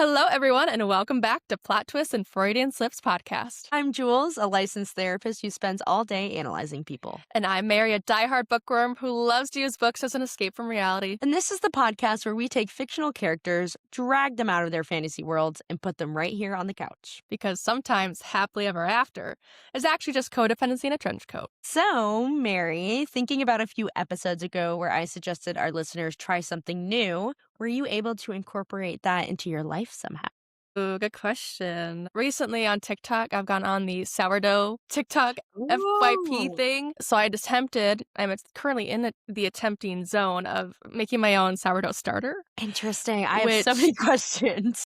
Hello, everyone, and welcome back to Plot Twists and Freudian Slips podcast. I'm Jules, a licensed therapist who spends all day analyzing people. And I'm Mary, a diehard bookworm who loves to use books as an escape from reality. And this is the podcast where we take fictional characters, drag them out of their fantasy worlds, and put them right here on the couch. Because sometimes happily ever after is actually just codependency in a trench coat. So, Mary, thinking about a few episodes ago where I suggested our listeners try something new, were you able to incorporate that into your life somehow? Ooh, good question. Recently on TikTok, I've gone on the sourdough TikTok FYP thing. So I attempted, I'm currently in the attempting zone of making my own sourdough starter. Interesting. I have so many questions.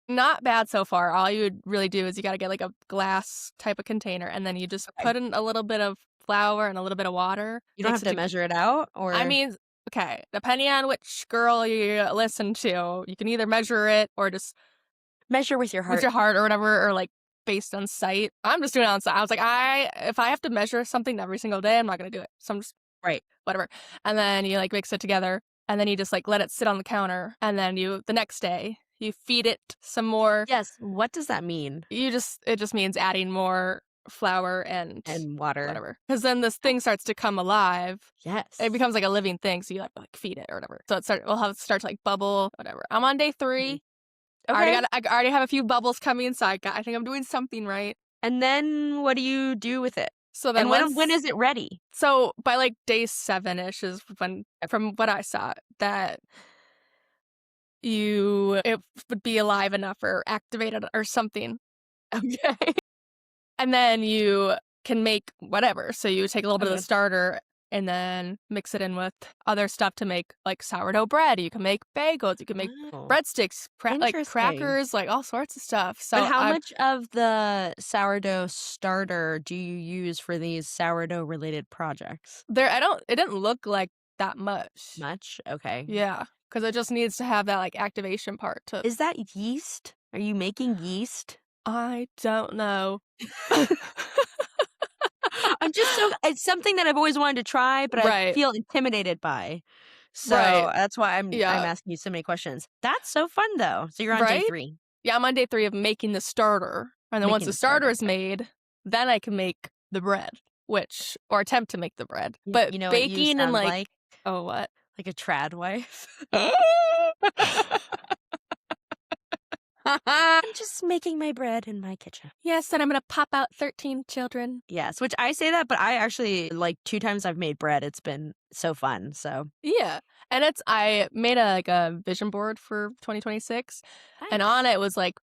Not bad so far. All you would really do is you got to get like a glass type of container, and then you just put in a little bit of flour and a little bit of water. You don't have to measure it out? Or I mean, okay, depending on which girl you listen to, you can either measure it or just measure with your heart. With your heart or whatever, or like based on sight. I'm just doing it on sight. I was like, if I have to measure something every single day, I'm not going to do it. So I'm just, whatever. And then you like mix it together, and then you just like let it sit on the counter, and then the next day, you feed it some more. Yes. What does that mean? It just means adding more flour and water. Whatever. Because then this thing starts to come alive. Yes. It becomes like a living thing. So you have to like feed it or whatever. So we'll have it start to like bubble, whatever. I'm on day 3. Okay. I already have a few bubbles coming inside. I think I'm doing something right. And then what do you do with it? So then when is it ready? So by like day 7-ish is when, from what I saw, that it would be alive enough or activated or something. Okay. And then you can make whatever. So you take a little bit of the starter and then mix it in with other stuff to make like sourdough bread. You can make bagels. You can make breadsticks, like crackers, like all sorts of stuff. So but how much of the sourdough starter do you use for these sourdough related projects? It didn't look like that much. Much? Okay. Yeah. Because it just needs to have that like activation part to. Is that yeast? Are you making yeast? I don't know. It's something that I've always wanted to try, but I feel intimidated by. So that's why I'm asking you so many questions. That's so fun though. So you're on day 3. Yeah, I'm on day 3 of making the starter. And then once the starter is made, then I can make the bread, or attempt to make the bread. But you know baking and like oh, what? Like a trad wife. I'm just making my bread in my kitchen. Yes, and I'm going to pop out 13 children. Yes, which I say that, but I actually, like 2 times I've made bread. It's been so fun, so. Yeah, and I made a vision board for 2026, and on it was like,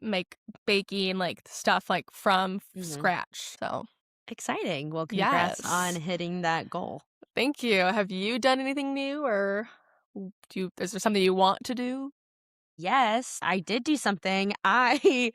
make baking, like stuff like from scratch, so. Exciting. Well, congrats on hitting that goal. Thank you. Have you done anything new, or is there something you want to do? Yes, I did do something. I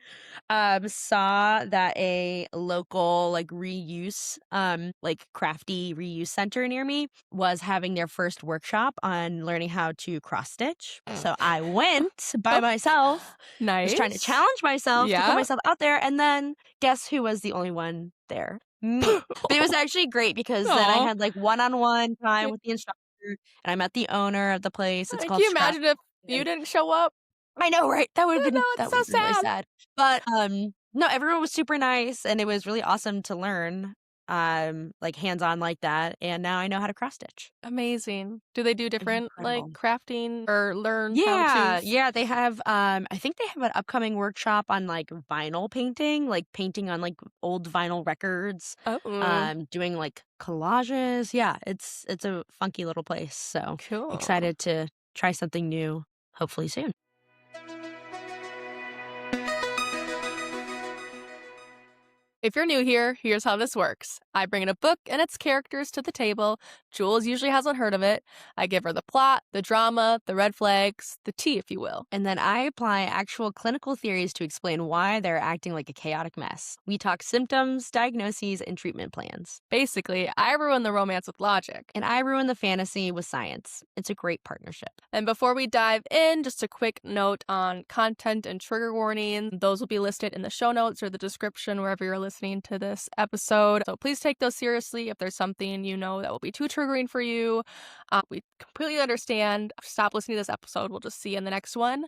saw that a local like reuse, like crafty reuse center near me was having their first workshop on learning how to cross stitch. So I went by myself. Nice. Just trying to challenge myself to put myself out there. And then guess who was the only one there? Me. But it was actually great because then I had like one-on-one time with the instructor, and I met the owner of the place. It's called. Can you imagine if you didn't show up? I know, right? That would have been so sad. Really sad. But no, everyone was super nice, and it was really awesome to learn, like hands-on like that. And now I know how to cross stitch. Amazing. Do they do different like crafting or learn? Yeah. They have. I think they have an upcoming workshop on like vinyl painting, like painting on like old vinyl records. Doing like collages. Yeah, it's a funky little place. So cool. Excited to try something new. Hopefully soon. If you're new here, here's how this works. I bring in a book and its characters to the table. Jules usually hasn't heard of it. I give her the plot, the drama, the red flags, the tea, if you will. And then I apply actual clinical theories to explain why they're acting like a chaotic mess. We talk symptoms, diagnoses, and treatment plans. Basically, I ruin the romance with logic. And I ruin the fantasy with science. It's a great partnership. And before we dive in, just a quick note on content and trigger warnings. Those will be listed in the show notes or the description wherever you're listening to this episode. So please take those seriously. If there's something you know that will be too triggering for you, we completely understand. Stop listening to this episode. We'll just see you in the next one.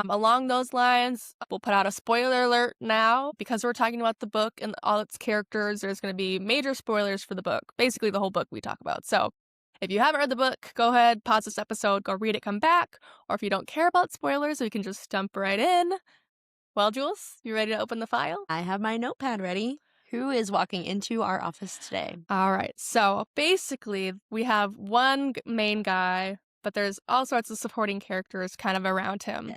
Along those lines, we'll put out a spoiler alert now. Because we're talking about the book and all its characters, there's going to be major spoilers for the book. Basically, the whole book we talk about. So if you haven't read the book, go ahead, pause this episode, go read it, come back. Or if you don't care about spoilers, we can just jump right in. Well, Jules, you ready to open the file? I have my notepad ready. Who is walking into our office today? All right. So basically, we have one main guy, but there's all sorts of supporting characters kind of around him.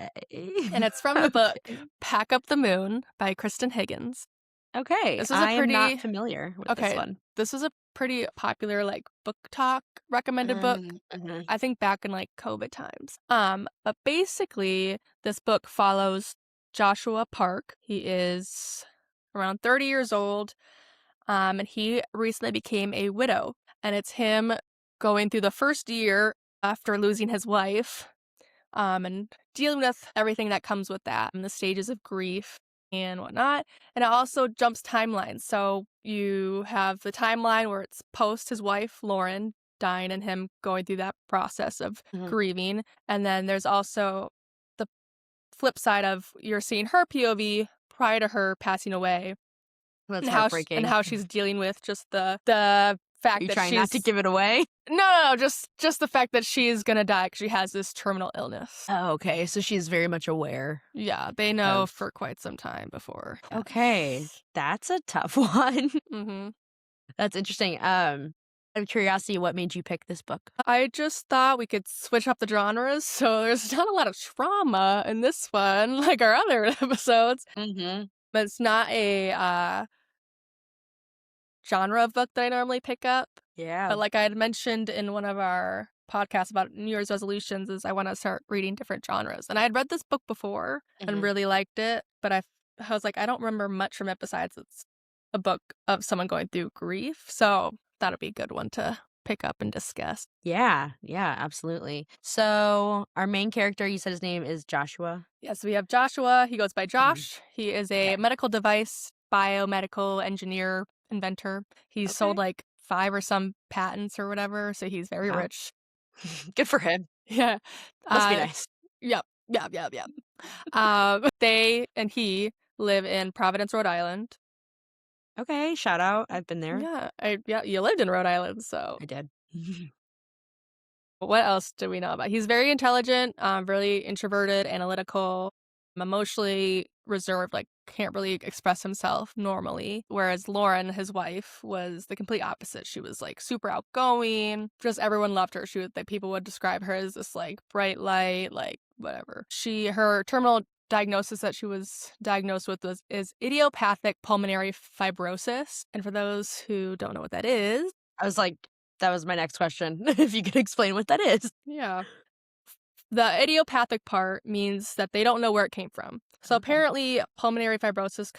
And it's from the book Pack Up the Moon by Kristen Higgins. Okay. This is I am not familiar with this one. This was a pretty popular book talk recommended book. I think back in COVID times. But basically this book follows Joshua Park. He is around 30 years old. And he recently became a widow. And it's him going through the first year after losing his wife, and dealing with everything that comes with that and the stages of grief and whatnot. And it also jumps timelines. So you have the timeline where it's post his wife, Lauren, dying and him going through that process of grieving. And then there's also the flip side of you're seeing her POV prior to her passing away. That's heartbreaking. And how she's dealing with just the fact that trying not to give it away? No, just the fact that she's gonna die because she has this terminal illness. Oh, okay. So she's very much aware. Yeah, they know for quite some time before. Okay, that's a tough one. That's interesting. Out of curiosity, what made you pick this book? I just thought we could switch up the genres, so there's not a lot of trauma in this one, like our other episodes. But it's not a genre of book that I normally pick up. Yeah. But like I had mentioned in one of our podcasts about New Year's resolutions, is I want to start reading different genres. And I had read this book before and really liked it, but I was like, I don't remember much from it besides it's a book of someone going through grief. So that'll be a good one to pick up and discuss. Yeah, absolutely. So our main character, you said his name is Joshua? Yes, we have Joshua. He goes by Josh. He is a medical device, biomedical engineer, inventor. He's sold 5 or some patents or whatever, so he's very rich. Good for him. Yeah. Must be nice. Yep. They and he live in Providence, Rhode Island. Okay, shout out. I've been there. Yeah, you lived in Rhode Island, so. I did. What else do we know about? He's very intelligent, really introverted, analytical, emotionally reserved, can't really express himself normally. Whereas Lauren, his wife, was the complete opposite. She was super outgoing. Just everyone loved her. People would describe her as this bright light, whatever. Her terminal diagnosis that she was diagnosed with is idiopathic pulmonary fibrosis. And for those who don't know what that is, I was like, that was my next question. If you could explain what that is. Yeah. The idiopathic part means that they don't know where it came from. So apparently pulmonary fibrosis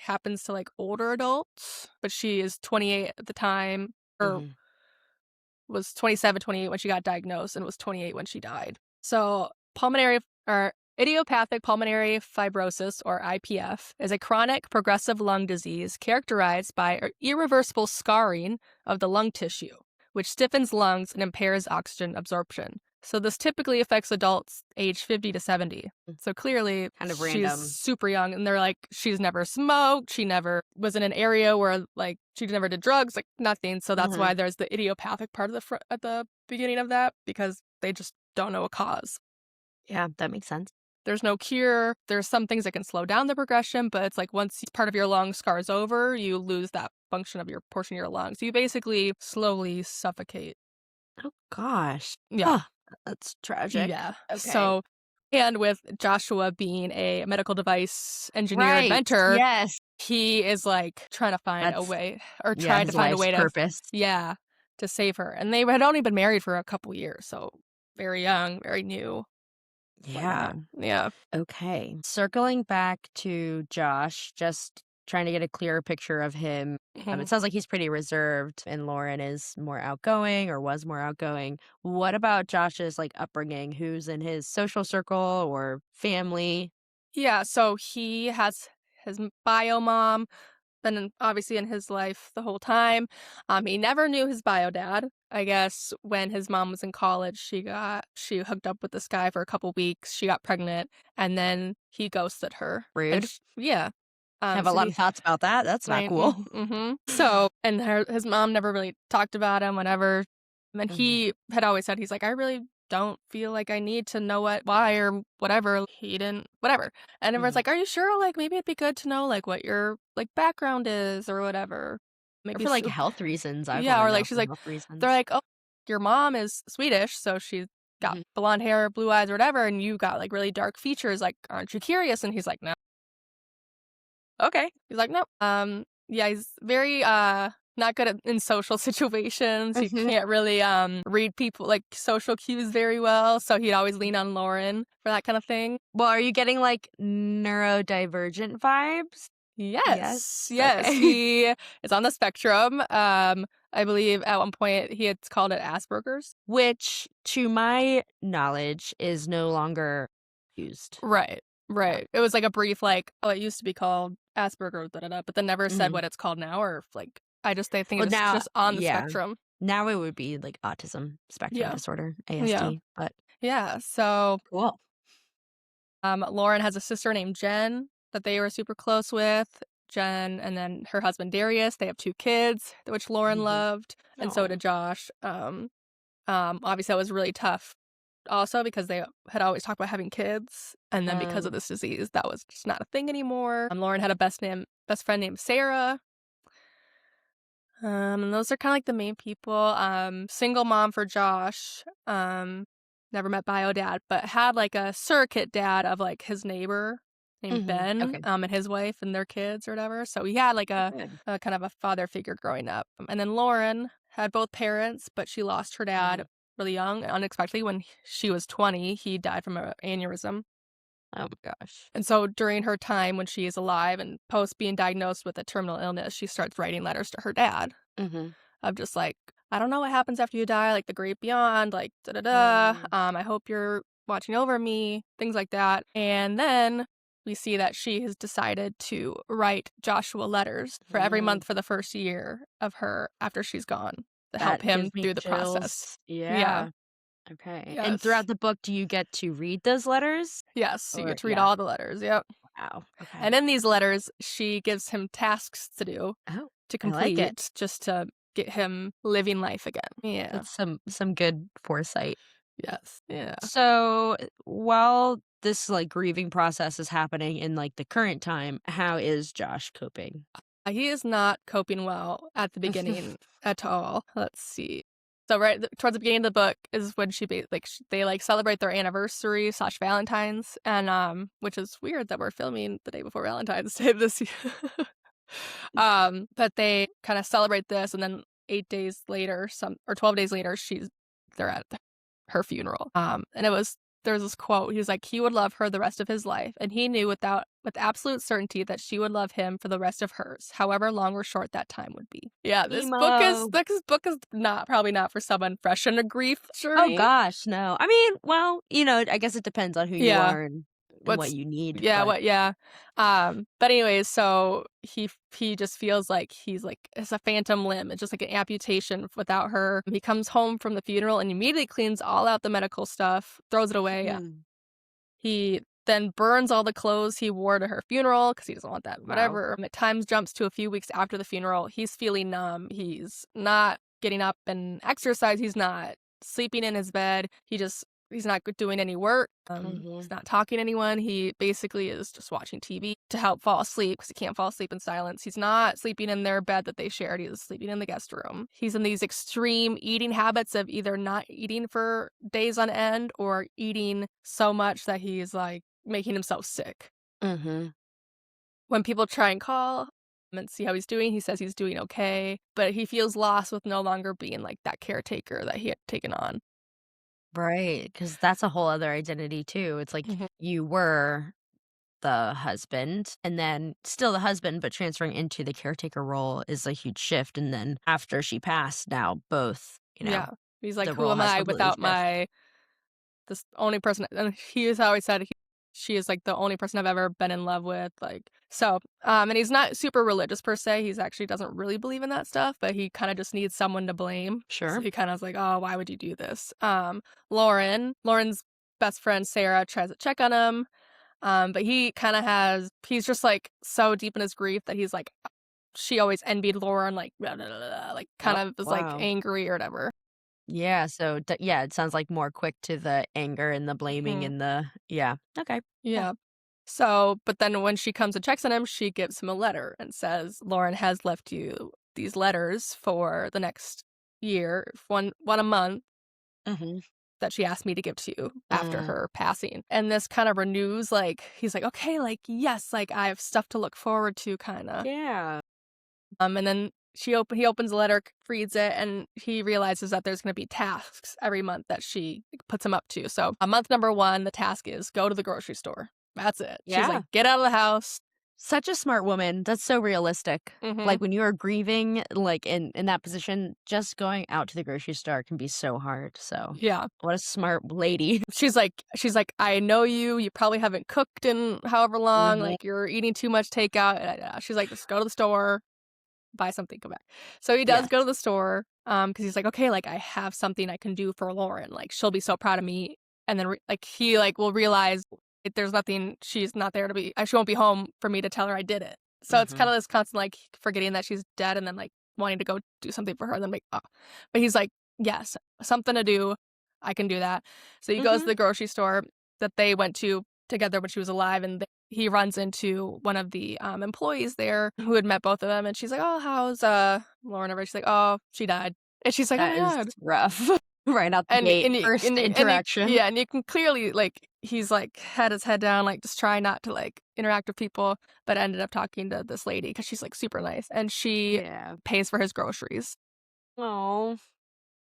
happens to older adults, but she is 28 at the time, or was 27, 28 when she got diagnosed, and was 28 when she died. So idiopathic pulmonary fibrosis, or IPF, is a chronic progressive lung disease characterized by irreversible scarring of the lung tissue, which stiffens lungs and impairs oxygen absorption. So this typically affects adults aged 50 to 70. So clearly kind of random. She's super young, and they're she's never smoked, she never was in an area where she never did drugs, nothing. So that's why there's the idiopathic part of at the beginning of that, because they just don't know a cause. Yeah, that makes sense. There's no cure. There's some things that can slow down the progression, but it's once part of your lung scars over, you lose that function of your portion of your lungs. So you basically slowly suffocate. Oh gosh. Yeah. That's tragic. Yeah. Okay. So, and with Joshua being a medical device engineer inventor, yes, he is trying to find a way, or trying to find a way to save her. And they had only been married for a couple years, so very young, very new. Yeah. Yeah. Okay. Circling back to Josh, just trying to get a clearer picture of him. It sounds like he's pretty reserved, and Lauren is more outgoing, or was more outgoing. What about Josh's upbringing? Who's in his social circle or family? Yeah, so he has his bio mom, been obviously in his life the whole time. He never knew his bio dad. I guess when his mom was in college, she hooked up with this guy for a couple weeks. She got pregnant, and then he ghosted her. And Rude. yeah, Have a so lot he of thoughts about that. That's not right, cool. So and his mom never really talked about him. Whenever, and Mhm, he had always said he's like, I really don't feel like I need to know why or whatever. He didn't whatever. And everyone's mhm. like, "Are you sure? Like, maybe it'd be good to know, like, what your, like, background is or whatever." Or Maybe for, like, health reasons, I'd yeah, wanna or, know like, she's for like health they're reasons. like, "Oh, your mom is Swedish, so she's got Mhm. blonde hair, blue eyes, or whatever, and you got, like, really dark features, like, aren't you curious?" And he's like, "No." Okay. He's like, "Nope." Yeah, he's very, not good at in social situations. He Mhm. can't really, read people like, social cues very well, so he'd always lean on Lauren for that kind of thing. Well, are you getting, like, neurodivergent vibes? Yes? Yes, yes, Okay. he is on the spectrum. I believe at one point he had called it Asperger's. Which, to my knowledge, is no longer used. Right, Yeah. right. It was like a brief, like, "Oh, it used to be called Asperger, da da da," but then never said Mhm. what it's called now, or if, like, I think Well, it's now just on the yeah. spectrum. Now it would be, like, autism spectrum Yeah, disorder, yeah, ASD, but yeah. So, cool. Lauren has a sister named Jen that they were super close with. Jen and then her husband Darius. They have 2 kids, which Lauren Mhm. loved, and so Aw. did Josh. Obviously, that was really tough also because they had always talked about having kids, and then because of Um, this disease, that was just not a thing anymore. Lauren had a best friend named Sarah. And those are kinda like the main people. Single mom for Josh. Never met bio dad, but had, like, a surrogate dad of, like, his neighbor named mhm. Ben, Okay. and his wife and their kids or whatever. So he had, like, Oh, good. a kind of a father figure growing up. And then Lauren had both parents, but she lost her dad Mhm. really young, unexpectedly when she was 20. He died from a aneurysm. Oh my gosh. And so during her time when she is alive and post being diagnosed with a terminal illness, she starts writing letters to her dad Mhm. of just like, "I don't know what happens after you die, like the great beyond, like da da da. Mm. I hope you're watching over me," things like that. And then we see that she has decided to write Joshua letters for every Mm. month for the first year of her after she's gone to help That him gives me through the process. chills. Yeah. Yeah. Okay. And Yes. throughout the book, do you get to read those letters? Yes. You Or get to read yeah. all the letters. Yep. Wow. Okay. And in these letters, she gives him tasks to do, Oh, to I like it. complete, just to get him living life again. Yeah. That's some good foresight. Yes. Yeah. So, while this, like, grieving process is happening in, like, the current time, how is Josh coping? He is not coping well at the beginning at all. Let's see. So towards the beginning of the book is when they like celebrate their anniversary slash Valentine's, and which is weird that we're filming the day before Valentine's Day this year. But they kind of celebrate this, and then 8 days later, 12 days later, they're at her funeral. And there was this quote. He was like, he would love her the rest of his life, and he knew with absolute certainty that she would love him for the rest of hers, however long or short that time would be. Yeah, Emo. this book is not probably not for someone fresh in a grief Oh journey. gosh, no. I mean, well, I guess it depends on who you Yeah. are and what What's you need, yeah, but what yeah. But anyways, so he just feels like he's like it's a phantom limb. It's just like an amputation without her. He comes home from the funeral and immediately cleans all out the medical stuff, throws it away. Hmm. He then burns all the clothes he wore to her funeral because he doesn't want that, Wow. whatever. At times jumps to a few weeks after the funeral. He's feeling numb. He's not getting up and exercise. He's not sleeping in his bed. He's not doing any work. He's Mhm. not talking to anyone. He basically is just watching TV to help fall asleep because he can't fall asleep in silence. He's not sleeping in their bed that they shared. He's sleeping in the guest room. He's in these extreme eating habits of either not eating for days on end or eating so much that he's like making himself sick. Mhm. When people try and call him and see how he's doing, he says he's doing okay, but he feels lost with no longer being like that caretaker that he had taken on. Right, because that's a whole other identity too. It's like Mhm. you were the husband and then still the husband, but transferring into the caretaker role is a huge shift, and then after she passed, now both, Yeah. He's like, the "Who role am has I completely without shift. this only person," and he has always said she is like the only person I've ever been in love with. Like, so, and he's not super religious per se. He's actually doesn't really believe in that stuff, but he kind of just needs someone to blame. So Sure. he kind of is like, oh, why would you do this? Lauren's best friend Sarah tries to check on him. But he kind of he's just like so deep in his grief that he's like, she always envied Lauren, like, blah, blah, blah, blah, like kind Oh, of was like wow. angry or whatever. Yeah, so yeah, it sounds like more quick to the anger and the blaming Mhm. and the yeah. Okay. Yeah. Yeah. So, but then when she comes and checks on him, she gives him a letter and says, Lauren has left you these letters for the next year, one a month Mhm. that she asked me to give to you after Mm. her passing. And this kind of renews, like, he's like, okay, like, yes, like I have stuff to look forward to, kind of. Yeah. And then he opens the letter, reads it, and he realizes that there's going to be tasks every month that she puts him up to. So, month number 1, the task is go to the grocery store. That's it. She's Yeah. like, get out of the house. Such a smart woman. That's so realistic. Mhm. Like, when you are grieving, like, in that position, just going out to the grocery store can be so hard, so Yeah. what a smart lady. She's like, I know you. You probably haven't cooked in however long. Mhm. Like, you're eating too much takeout. She's like, just go to the store, buy something, come back. So he does Yes. go to the store, because he's like, okay, like I have something I can do for Lauren. Like, she'll be so proud of me. And then like he like will realize there's nothing. She's not there to be. She won't be home for me to tell her I did it. So it's kind Mhm. of this constant like forgetting that she's dead, and then like wanting to go do something for her, and then like, oh. But he's like, yes, something to do. I can do that. So he goes to Mhm. the grocery store that they went to together when she was alive, and he runs into one of the employees there who had met both of them, and she's like, "Oh, how's Lauren?" She's like, "Oh, she died," and she's like, "Oh That my is god." rough. Right out the And gate, and you first and you interaction. yeah, and you can clearly like he's like had his head down, like just trying not to like interact with people, but ended up talking to this lady because she's like super nice, and she Yeah. pays for his groceries. Oh.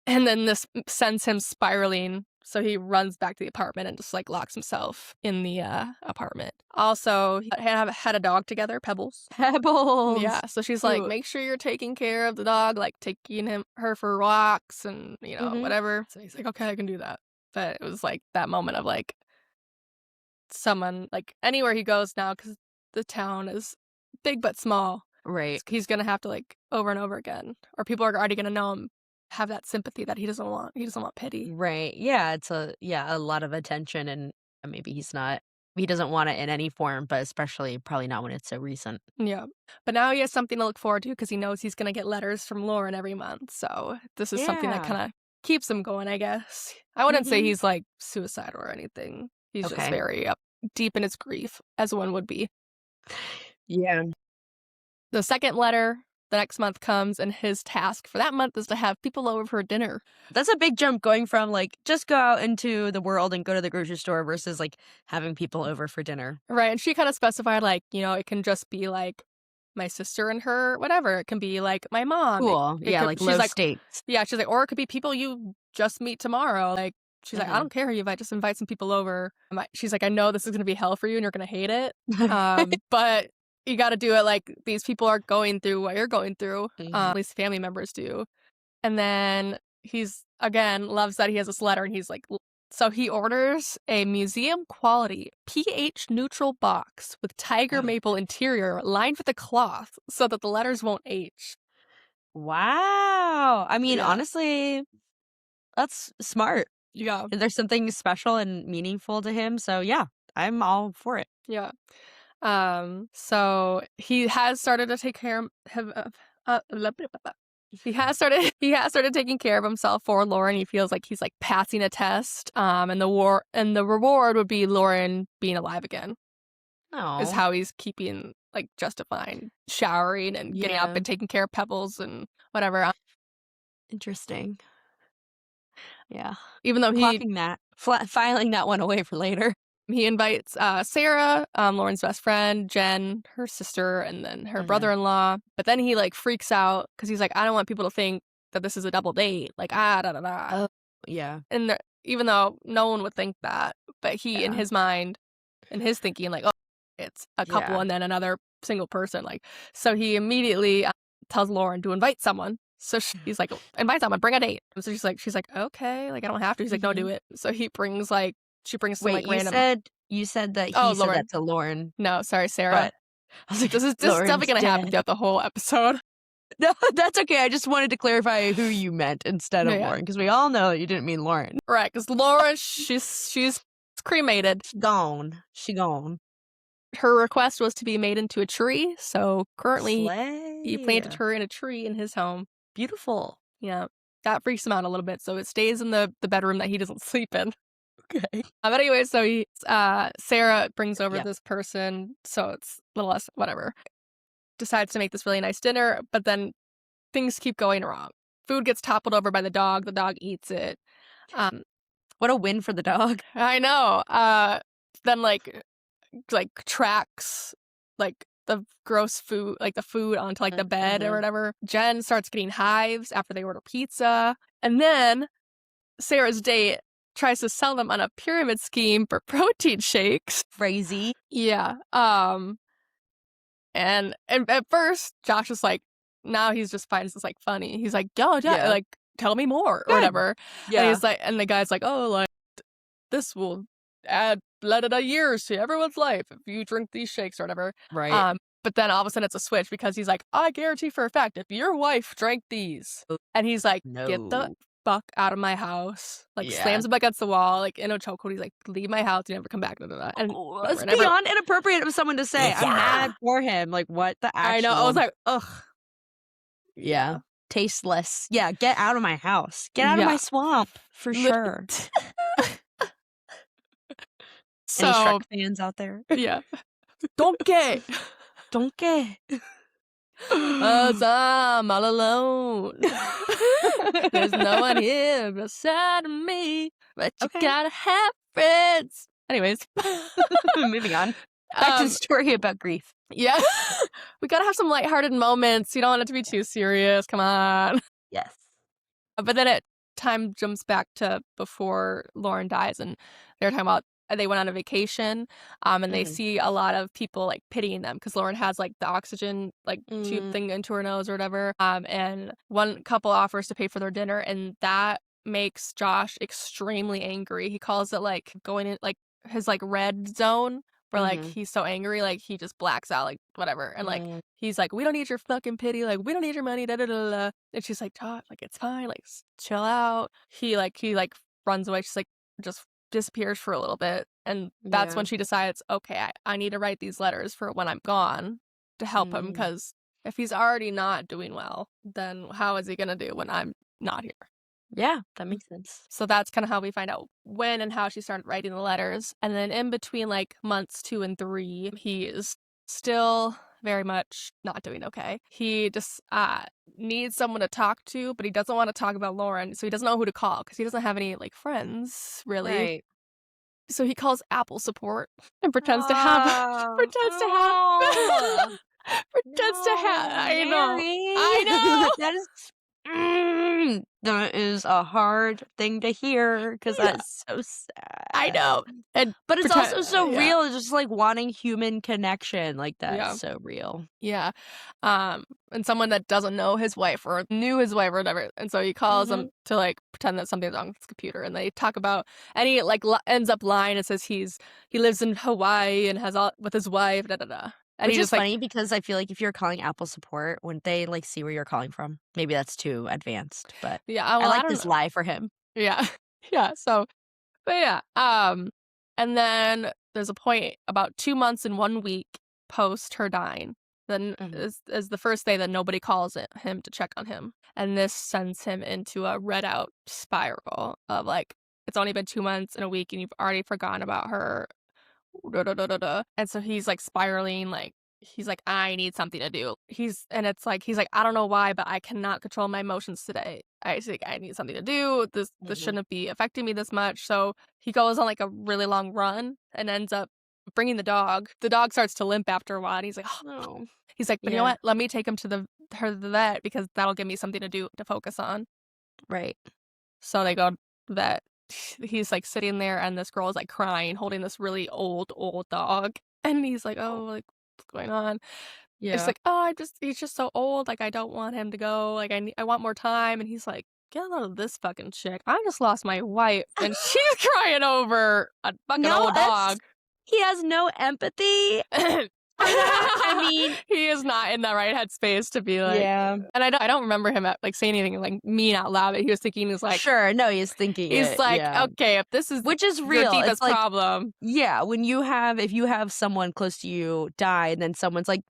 And then this sends him spiraling, so he runs back to the apartment and just, like, locks himself in the, apartment. Also, he had a dog together, Pebbles. Pebbles. Yeah, so she's like, Cute. "Make sure you're taking care of the dog, like, taking her for walks and, Mhm. whatever." So he's like, "Okay, I can do that." But it was, like, that moment of, like, someone like, anywhere he goes now, because the town is big but small, Right. he's gonna have to, like, over and over again, or people are already gonna know him, have that sympathy that he doesn't want. He doesn't want pity. Right. Yeah, it's a lot of attention and maybe he doesn't want it in any form, but especially probably not when it's so recent. Yeah. But now he has something to look forward to because he knows he's gonna get letters from Lauren every month, so this is something that Yeah. kinda keeps him going, I guess. I wouldn't say Mhm. he's, like, suicidal or anything. He's just Okay. very up deep in his grief, as one would be. Yeah. The second letter the next month comes, and his task for that month is to have people over for dinner. That's a big jump going from like just go out into the world and go to the grocery store versus like having people over for dinner. Right, and she kinda specified, like, it can just be, like, my sister and her, whatever. It can be, like, my mom. Cool. It Yeah, could like she's low like stakes. yeah, she's like, "Or it could be people you just meet tomorrow." Like, she's like, "I Mhm. don't care if I just invite some people over." She's like, "I know this is gonna be hell for you and you're gonna hate it, but you gotta do it, like, these people are going through what you're going through." Mhm. At least family members do. And then he's again, loves that he has this letter, and he's like so he orders a museum quality pH neutral box with tiger maple interior lined with a cloth so that the letters won't age. Wow. I mean, Yeah. honestly, that's smart. Yeah. There's something special and meaningful to him, so yeah, I'm all for it. Yeah. So he has started to take care of blah, blah, blah, blah. He has started taking care of himself for Lauren. He feels like he's like passing a test. And the reward would be Lauren being alive again. Is Oh, how he's keeping like justifying showering and getting up yeah. and taking care of Pebbles and whatever. Interesting. Yeah. Even though Clocking that. Filing that one away for later. he invites Sarah, Lauren's best friend, Jen, her sister, and then her Mhm. brother-in-law. But then he like freaks out because he's like, I don't want people to think that this is a double date. Like da da da. Oh, yeah. And even though no one would think that, but he in Yeah. his mind, in his thinking, like, oh, it's a couple Yeah. and then another single person. Like, so he immediately tells Lauren to invite someone. So he's like, invite someone, bring a date. So she's like, okay, like I don't have to. He's like, no, do Mhm. it. So she brings Wait, some like random. You said that Oh, he said Lauren. that to Lauren. No, sorry, Sarah. But I was like, This is definitely going to happen throughout the whole episode. No, that's okay. I just wanted to clarify who you meant instead of Yeah. Lauren, because we all know you didn't mean Lauren. Right, because Lauren, she's cremated. She gone. Her request was to be made into a tree, so currently Slay. he planted her in a tree in his home. Beautiful. Yeah, that freaks him out a little bit, so it stays in the bedroom that he doesn't sleep in. Okay. But anyway, so Sarah brings over this person, so it's a little less whatever. Decides to make this really nice dinner, but then things keep going wrong. Food gets toppled over by the dog eats it. What a win for the dog. I know. Then like tracks like the gross food, like the food onto like the bed or whatever. Jen starts getting hives after they order pizza. And then Sarah's date tries to sell them on a pyramid scheme for protein shakes. Crazy. Yeah. And at first Josh is like, now he's just finds this like funny. He's like, yo, like tell me more or whatever. Yeah. And he's like, and the guy's like, oh, like this will add years to everyone's life if you drink these shakes or whatever. Right. But then all of a sudden it's a switch because he's like, I guarantee for a fact if your wife drank these, and he's like, get the fuck out of my house. Like slams him against the wall, like in a chokehold. He's like, leave my house, you never come back. And it's beyond inappropriate of someone to say. I'm mad for him. Like what the actual... I know. I was like, ugh. Yeah. Tasteless. Yeah, get out of my house. Get out of my swamp for sure. So, any Shrek fans out there? Yeah. Donkey. As I'm all alone. There's no one here beside me, but you gotta have friends. Anyways. Moving on. Back to the story about grief. Yeah. We gotta have some lighthearted moments. You don't want it to be too serious. Come on. Yes. But then time jumps back to before Lauren dies, and they're talking about they went on a vacation, and they see a lot of people like pitying them because Lauren has like the oxygen like tube thing into her nose or whatever. And one couple offers to pay for their dinner, and that makes Josh extremely angry. He calls it like going in like his like red zone where like he's so angry, like he just blacks out, like whatever. And like he's like, we don't need your fucking pity, like we don't need your money, da da da da. And she's like, Josh, like it's fine, like chill out. He runs away. She's like just disappears for a little bit, and that's when she decides, okay, I need to write these letters for when I'm gone to help him, because if he's already not doing well, then how is he gonna do when I'm not here? Yeah, that makes sense. So that's kind of how we find out when and how she started writing the letters. And then in between like months 2 and 3, he is still very much not doing okay. He just needs someone to talk to, but he doesn't want to talk about Lauren, so he doesn't know who to call because he doesn't have any like friends really. Right. So he calls Apple support and pretends to have I know. That is a hard thing to hear because that's so sad. I know. But it's also so real. It's just like wanting human connection. Like that's so real. Yeah. And someone that doesn't know his wife or knew his wife or whatever. And so he calls him to like pretend that something's wrong with his computer. And they talk about, and he like ends up lying and says he lives in Hawaii and has all with his wife, da da da. And which is funny because I feel like if you're calling Apple support, wouldn't they like see where you're calling from? Maybe that's too advanced, but yeah, well, I like this lie for him. Yeah. Yeah. So, but yeah. And then there's a point about 2 months and 1 week post her dying. Then is the first day that nobody calls him to check on him. And this sends him into a read out spiral of like, it's only been 2 months and a week and you've already forgotten about her. And so he's like spiraling, like he's like, I need something to do. He's like, I don't know why, but I cannot control my emotions today. I need something to do. This shouldn't be affecting me this much. So he goes on like a really long run and ends up bringing the dog. The dog starts to limp after a while, and he's like, oh no. He's like, but you know what? Let me take him to the vet because that'll give me something to do to focus on. Right. So they go to the vet. He's like sitting there, and this girl is like crying, holding this really old dog, and he's like, oh, like what's going on? Yeah, it's like, oh, he's just so old, like I don't want him to go, like I want more time. And he's like, get out of this fucking chick, I just lost my wife and she's crying over a fucking old dog. he has no empathy. I mean, he is not in the right headspace to be like, yeah. and I don't remember him like saying anything like mean out loud, but he was thinking, he's like, Sure, no, he's thinking he's it, like, yeah. okay, if this is Which is your real, it's deepest like, problem. yeah, if you have someone close to you die and then someone's like,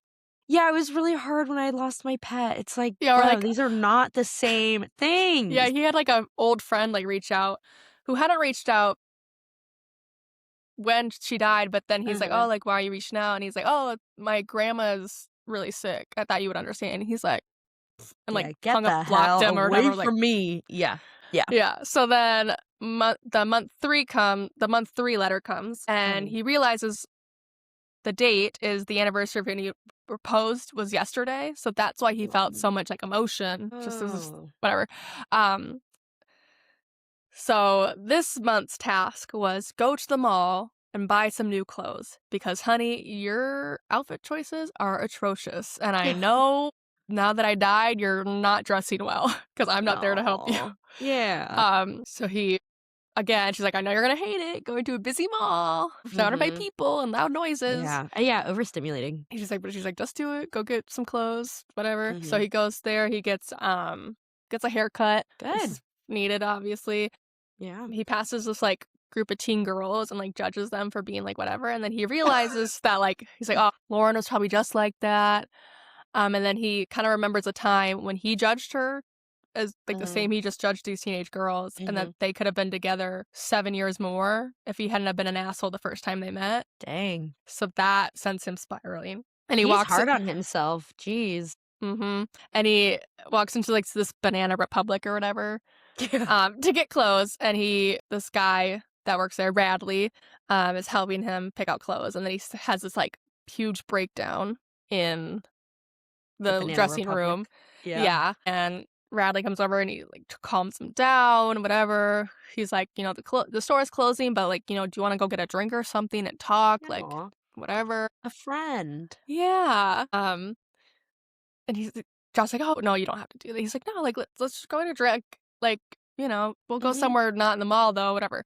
yeah, it was really hard when I lost my pet. It's like, Yeah, or bro, like, these are not the same things. yeah, he had like an old friend like reach out who hadn't reached out when she died, but then he's like, oh, like, why are you reaching out? And he's like, oh, my grandma's really sick. I thought you would understand. And he's like, and like get hung the up, blocked hell him or away whatever. from Like, me. Yeah. So then the month 3 letter comes, and he realizes the date is the anniversary of when he proposed was yesterday. So that's why he felt so much like emotion. Just as whatever. So this month's task was go to the mall and buy some new clothes because, honey, your outfit choices are atrocious. And I know now that I died, you're not dressing well because I'm not there to help you. Yeah. So he, again, she's like, I know you're going to hate it, going to a busy mall, surrounded by people and loud noises. Yeah, overstimulating. She's like, just do it. Go get some clothes, whatever. So he goes there. He gets a haircut. Good. Needed, obviously. Yeah. He passes this like group of teen girls and like judges them for being like whatever, and then he realizes that like he's like, oh, Lauren was probably just like that. And then he kind of remembers a time when he judged her as like the same he just judged these teenage girls, and that they could have been together 7 years more if he hadn't have been an asshole the first time they met. Dang. So that sends him spiraling, and he's walks hard on himself. Jeez. And he walks into like this Banana Republic or whatever. To get clothes, and this guy that works there, Bradley, is helping him pick out clothes, and then he has this like huge breakdown in the dressing room. Yeah, and Bradley comes over and he like calms him down, whatever. He's like, you know, the store is closing, but like, you know, do you want to go get a drink or something and talk, like whatever? A friend. Yeah. And Josh's like, oh no, you don't have to do that. He's like, no, like let's just go get a drink. Like, you know, we'll go somewhere not in the mall though, whatever.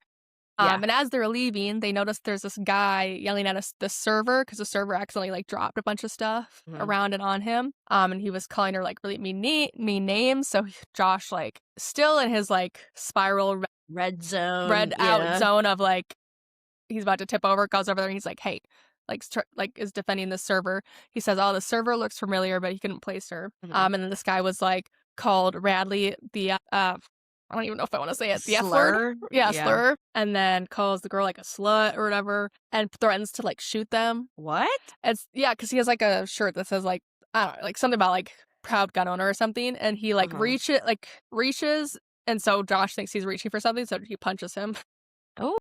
And as they're leaving, they notice there's this guy yelling at the server because the server accidentally like dropped a bunch of stuff around and on him. And he was calling her like really mean names. So Josh, like, still in his like spiral red out zone of like he's about to tip over, goes over there and he's like, hey, like is defending the server. He says, oh, the server looks familiar, but he couldn't place her. And then this guy was like called Radley the I don't even know if I want to say it. The F word. Yeah, slur. And then calls the girl like a slut or whatever and threatens to like shoot them. What? It's because he has like a shirt that says like, I don't know, like something about like proud gun owner or something. And he like reaches. And so Josh thinks he's reaching for something. So he punches him. Oh,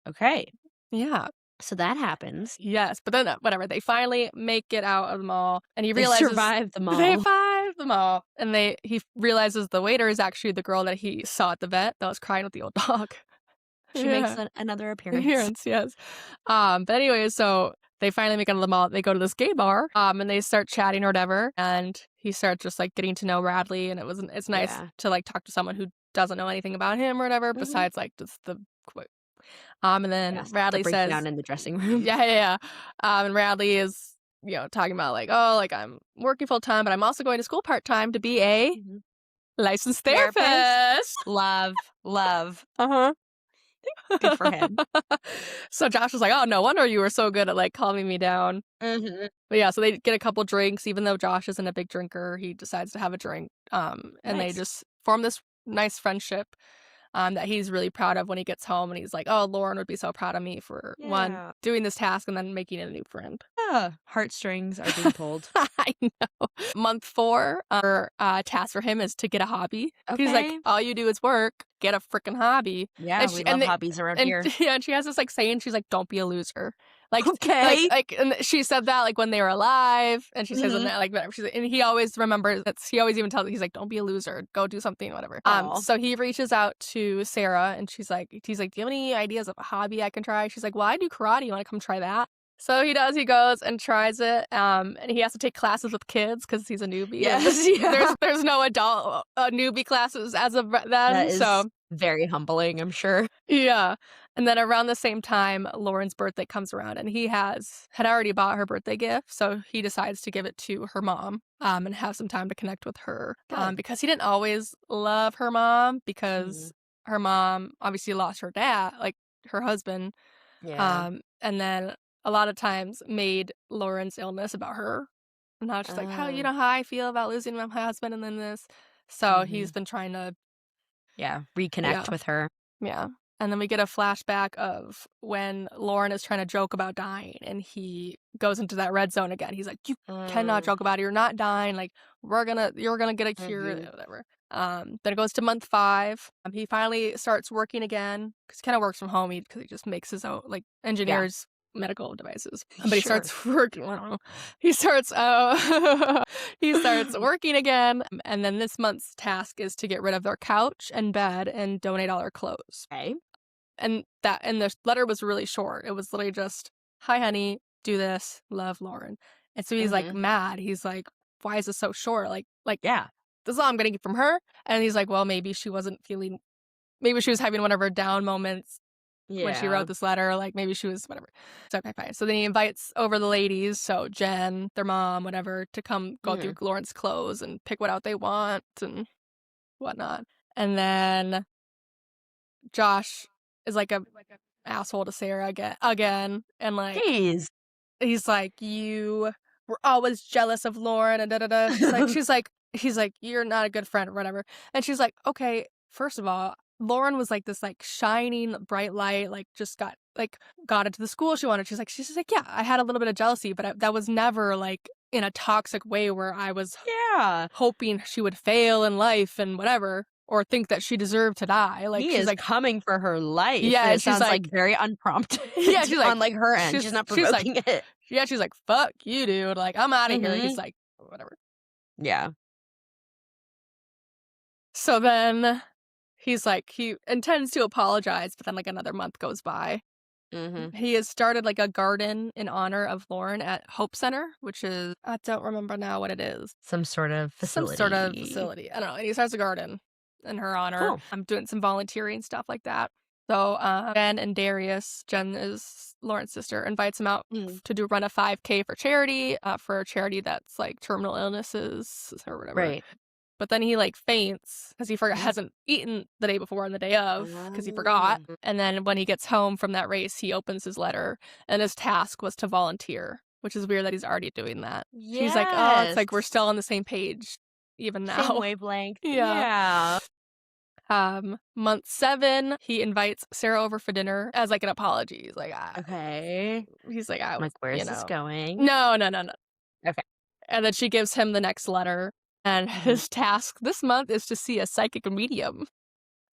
okay. Yeah. So that happens. Yes. But then whatever. They finally make it out of the mall and he realizes. They survived the mall. They survived the mall. And he realizes the waiter is actually the girl that he saw at the vet that was crying with the old dog. She makes another appearance. Yes. But anyway, so they finally make it out of the mall. They go to this gay bar and they start chatting or whatever. And he starts just like getting to know Radley. And it's nice to like talk to someone who doesn't know anything about him or whatever, besides like just the quote. And then Radley says down in the dressing room. And Radley is, you know, talking about like, oh, like I'm working full time, but I'm also going to school part time to be a licensed therapist. Love. Good for him. So Josh was like, oh, no wonder you were so good at like calming me down. But yeah, so they get a couple drinks. Even though Josh isn't a big drinker, he decides to have a drink. And they just form this nice friendship that he's really proud of when he gets home. And he's like, oh, Lauren would be so proud of me for one, doing this task and then making it a new friend. Heartstrings are being pulled. I know. Month 4, our task for him is to get a hobby. Okay. He's like, all you do is work, get a freaking hobby. Yeah, we love hobbies around here. Yeah, and she has this like saying, she's like, don't be a loser. Like, okay. Like, and she said that like when they were alive, and she says in that like whatever. She's like, and he always remembers that. He always even tells, he's like, don't be a loser, go do something, whatever. So he reaches out to Sarah, and he's like, do you have any ideas of a hobby I can try? She's like, well, I do karate. You want to come try that? So he does. He goes and tries it, and he has to take classes with kids because he's a newbie. Yes, There's no adult newbie classes as of then. So Very humbling, I'm sure. Yeah. And then around the same time, Lauren's birthday comes around and he had already bought her birthday gift. So he decides to give it to her mom, and have some time to connect with her. Good. Because he didn't always love her mom because Mhm. her mom obviously lost her dad, like her husband. Yeah. And then a lot of times made Lauren's illness about her. And now she's like, how, you Oh. know how I feel about losing my husband and then this. So he's Mhm. been trying to, Yeah, yeah. reconnect with her. Yeah. And then we get a flashback of when Lauren is trying to joke about dying and he goes into that red zone again. He's like, you cannot Mm. joke about it. You're not dying. Like, you're gonna get a cure, Mhm. whatever. Then it goes to month 5. He finally starts working again because he kind of works from home because he just makes his own, like, Yeah. engineers medical devices. But he Sure. starts working. I don't know. He starts, he starts working again. And then this month's task is to get rid of their couch and bed and donate all their clothes. Okay. And the letter was really short. It was literally just, "Hi, honey, do this. Love, Lauren." And so he's like Mhm. mad. He's like, "Why is this so short? Like Yeah. this is all I'm getting from her." And he's like, "Well, maybe she wasn't feeling. Maybe she was having one of her down moments when she Yeah. wrote this letter. Like maybe she was whatever." So okay, fine. So then he invites over the ladies, so Jen, their mom, whatever, to come go through Mhm. Lauren's clothes and pick what out they want and whatnot. And then Josh is like a asshole to Sarah again, and, like, Jeez. he's like, "You were always jealous of Lauren and da da da." He's like, "You're not a good friend," or whatever, and she's like, "Okay, first of all, Lauren was, like, this, like, shining bright light, like, just got into the school she wanted." She's just like, "Yeah, I had a little bit of jealousy, but that was never, like, in a toxic way where I was Yeah. hoping she would fail in life and whatever, or think that she deserved to die." Like, He she's is like, coming for her life, yeah, and and it sounds like very unprompted yeah, she's like on, like, her end. She's not she's like provoking it. yeah, she's like, "Fuck you, dude, like, I'm outta here." He's Mhm. like, "Whatever." Yeah. So then he's like he intends to apologize, but then, like, another month goes by. Mhm. He has started, like, a garden in honor of Lauren at Hope Center, which is I don't remember now what it is. Some sort of Some sort of facility. facility. I don't know, and he starts a garden in her honor. Cool. I'm doing some volunteering stuff like that. So, Jen and Darius, Jen is Lauren's sister, invites him out Mm. to run a 5K for a charity that's, like, terminal illnesses or whatever. Right. But then he, like, faints because Mm. hasn't eaten the day before and the day of because he forgot, Oh. and then when he gets home from that race, he opens his letter, and his task was to volunteer, which is weird that he's already doing that. She's like, "Oh, it's Yes. like we're still on the same page even Same now." wavelength. Yeah. Yeah. Month 7, he invites Sarah over for dinner as, like, an apology. Okay. He's like, "I I'm was," like, where's this going? No, no, no, no. Okay. And then she gives him the next letter, and Mhm. his task this month is to see a psychic medium.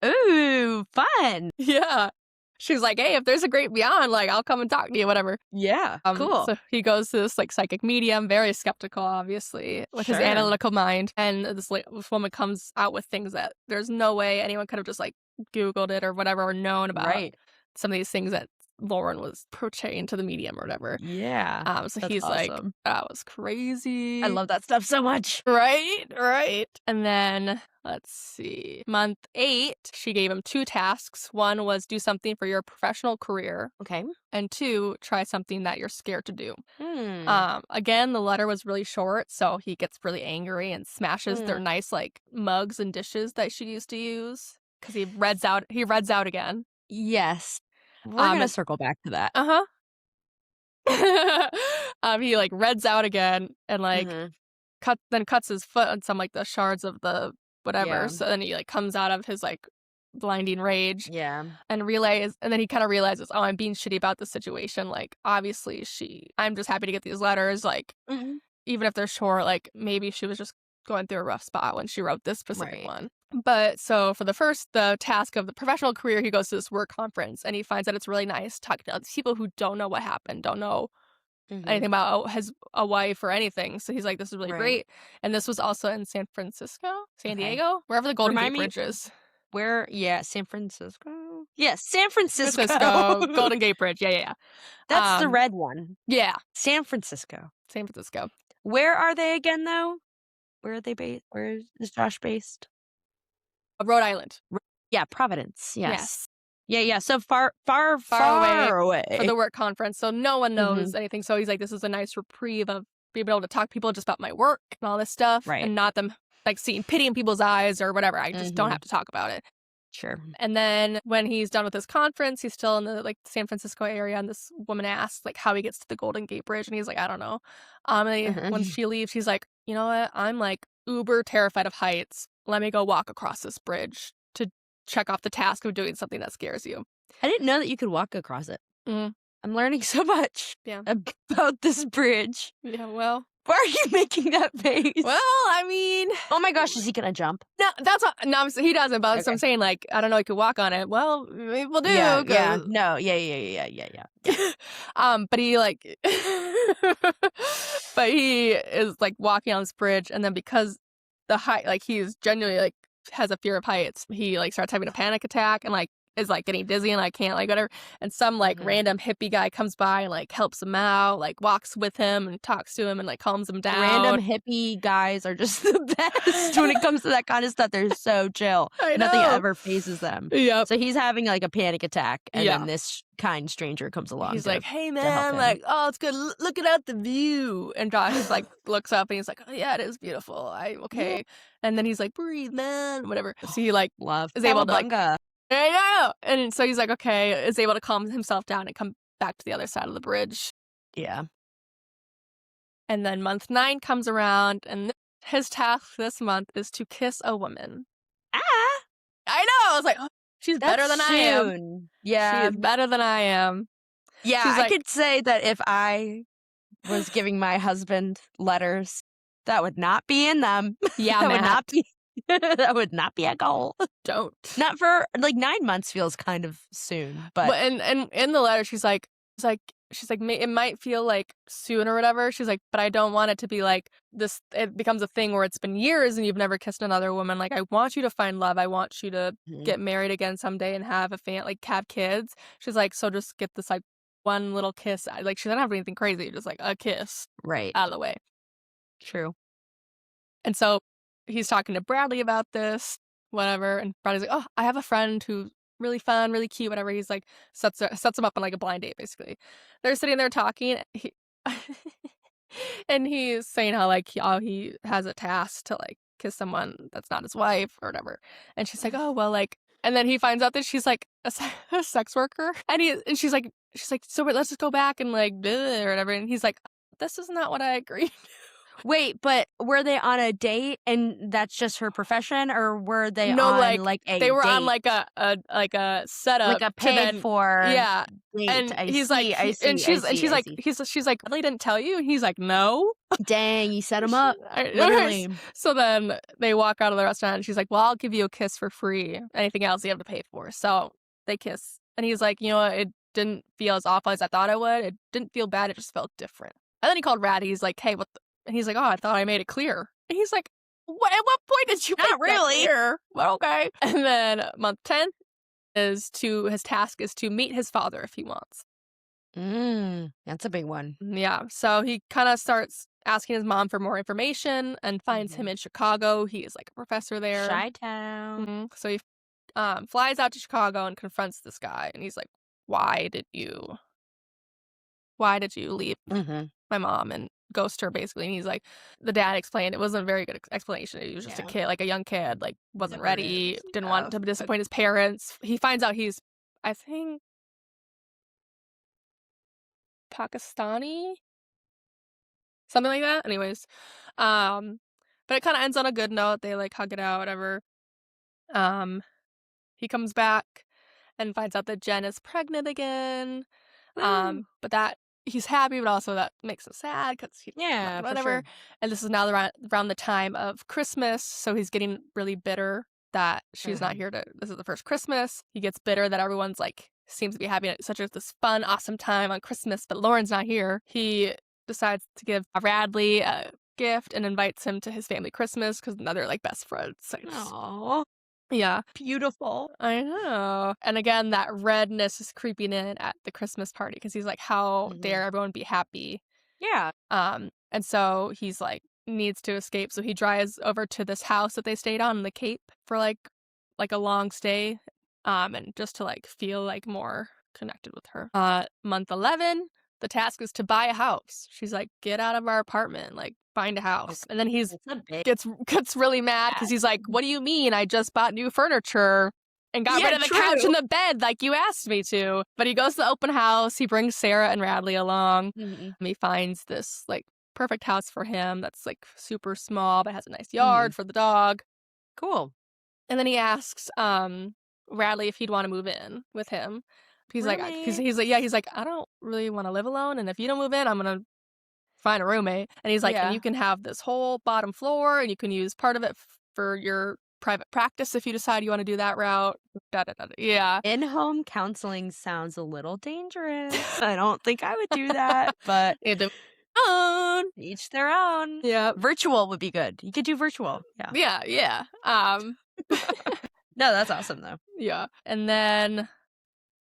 Ooh, fun. Yeah. She's like, "Hey, if there's a great beyond, like, I'll come and talk to you, whatever." Yeah, cool. So he goes to this, like, psychic medium, very skeptical, obviously, with his Sure. analytical mind, and this woman comes out with things that there's no way anyone could have just, like, Googled it or whatever, or known about Right. some of these things that Lauren was portraying to the medium or whatever. Yeah. So That's he's like, awesome. "That was I crazy." love that stuff so much. Right, right. And then, let's see, month 8, she gave him 2 tasks. One was do something for your professional career, Okay. and 2, try something that you're scared to do. Hmm. Again, the letter was really short, so he gets really angry and smashes their Mm. nice, like, mugs and dishes that she used to use because he reds out again. Yes. We're gonna And circle back to that. uh-huh. He, like, reds out again and, like, Mhm. cuts his foot on some, like, the shards of the whatever, Yeah. so then he, like, comes out of his, like, blinding rage Yeah. and then he kinda realizes, "Oh, I'm being shitty about the situation, like, obviously I'm just happy to get these letters, like, Mhm. even if they're short, like, maybe she was just going through a rough spot when she wrote this specific Right. one." But so for the task of the professional career, he goes to this work conference, and he finds that it's really nice talking to other people who don't know what happened, don't know anything Mhm. about a wife or anything, so he's like, "This is really Right. great," and this was also in San Francisco? San Okay. Diego? Wherever the Golden Remind Gate me Bridge is. where San Francisco? Yes, San Francisco. Francisco, Golden Gate Bridge, yeah, yeah, That's yeah. the red one. Yeah, San Francisco. San Francisco. Where are they again, though? Where are they based? Where is Josh based? Rhode Island. Yeah, Providence. Yes. Yes. Yeah. So far away for the work conference. So no one knows Mhm. anything. So he's like, this is a nice reprieve of being able to talk to people just about my work and all this stuff Right. and not them like seeing pity in people's eyes or whatever. I just don't Mhm. have to talk about it. Sure. And then when he's done with his conference, he's still in the like San Francisco area, and this woman asks like how he gets to the Golden Gate Bridge, and he's like, I don't know. When Mhm. she leaves, he's like, you know what? I'm like uber terrified of heights. Let me go walk across this bridge to check off the task of doing something that scares you. I didn't know that you could walk across it. Mm, I'm learning so much yeah. about this bridge. Yeah. Well. Why are you making that face? Well, I mean, Oh my gosh, is he gonna jump? no, that's what. No, he doesn't. But Okay. I'm saying like I don't know. He could walk on it. Well, maybe we'll do. Yeah. 'Cause- No. Yeah. but he like, but he is like walking on this bridge, and then because the height, like he's genuinely like has a fear of heights, he like starts having a panic attack and like is like getting dizzy and I can't like whatever. And some like Mhm. random hippie guy comes by and like helps him out, like walks with him and talks to him and like calms him down. Random hippie guys are just the best when it comes to that kind of stuff. They're so chill. I Nothing know. ever phases them. Yep. So he's having like a panic attack, and Yeah. then this kind stranger comes along. He's to- like, hey help man, him. like, oh, it's good. Looking out the view. And Josh like looks up and he's like, oh yeah, it is beautiful. Okay. And then he's like, breathe, man, whatever. So he like love is able to like, Cowabunga. I know. And so he's like, okay, is able to calm himself down and come back to the other side of the bridge. Yeah. And then month 9 comes around, and his task this month is to kiss a woman. Ah, I know. I was like, oh, she's better than I am. soon. Yeah. She's better than I am. Yeah, She's I like- could say that if I was giving my husband letters, that would not be in them. Yeah, that would Matt. not be. That would not be a goal. Don't. Not for like 9 months feels kind of soon, but But and in the letter, she's like, it might feel like soon or whatever. She's like, but I don't want it to be like this. It becomes a thing where it's been years and you've never kissed another woman. Like, I want you to find love. I want you to Mhm. get married again someday and have have kids. She's like, so just get this like one little kiss. Like, she doesn't have anything crazy, just like a kiss right. out of the way. True. And so he's talking to Bradley about this, whatever. And Bradley's like, oh, I have a friend who's really fun, really cute, whatever. He's like, sets him up on like a blind date, basically. They're sitting there talking. And he's saying how like he has a task to like kiss someone that's not his wife or whatever. And she's like, oh, well, like, and then he finds out that she's like a sex worker. And she's like, so let's just go back and like, or whatever. And he's like, this is not what I agreed. Wait, but were they on a date and that's just her profession, or were they No, on like, a they were date? on like a setup, like a to paid then, for yeah. date. And I he's see, like, I see, and she's I see, I like, see. she's like, Bradley didn't tell you, and he's like, no. Dang, you set him up. Literally. So then they walk out of the restaurant, and she's like, well, I'll give you a kiss for free. Anything else you have to pay for. So they kiss, and he's like, you know what? It didn't feel as awful as I thought it would. It didn't feel bad. It just felt different. And then he called Ratty. He's like, hey, what the? And he's like, oh, I thought I made it clear. And he's like, what? At what point did you Not make that really. clear? Well, okay. And then month 10 his task is to meet his father if he wants. That's a big one. Yeah. So he kind of starts asking his mom for more information and finds him in Chicago. He is like a professor there. Chi-town. So he flies out to Chicago and confronts this guy. And he's like, why did you leave my mom and ghost her, basically? And he's like, the dad explained it wasn't a very good explanation. He was just a kid, like a young kid, like wasn't ready, didn't want to disappoint his parents. He finds out he's, I think, Pakistani, something like that. Anyways, but it kind of ends on a good note. They like hug it out, whatever. He comes back and finds out that Jen is pregnant again. But that he's happy, but also that makes him sad because whatever. Sure. And this is now around the time of Christmas, so he's getting really bitter that she's not here this is the first Christmas. He gets bitter that everyone's like seems to be having such this fun, awesome time on Christmas, but Lauren's not here. He decides to give Bradley a gift and invites him to his family Christmas because now they're like best friends. Aww. Yeah. Beautiful. I know. And again, that redness is creeping in at the Christmas party because he's like, how dare everyone be happy? Yeah. And so he's like, needs to escape. So he drives over to this house that they stayed on in the Cape for like like a long stay, and just to like feel like more connected with her. Month 11, the task is to buy a house. She's like, get out of our apartment, like find a house. Okay. And then he's It's a big gets really mad because ask. he's like, what do you mean? I just bought new furniture and got Yeah, rid of the couch and the bed like you asked me to. But he goes to the open house. He brings Sarah and Radley along. Mhm, He finds this like perfect house for him that's like super small but has a nice mhm. yard for the dog. Cool. And then he asks Radley if he'd want to move in with him. He's like, because Roommate. he's like, yeah, he's like, I don't really want to live alone, and if you don't move in, I'm gonna find a roommate. And he's like, and Yeah. you can have this whole bottom floor, and you can use part of it for your private practice if you decide you want to do that route. Da, da, da, da. Yeah, In-home counseling sounds a little dangerous. I don't think I would do that, but you have to own. each their own. Yeah, Virtual would be good. You could do virtual. Yeah. yeah, yeah. No, that's awesome though. Yeah, and then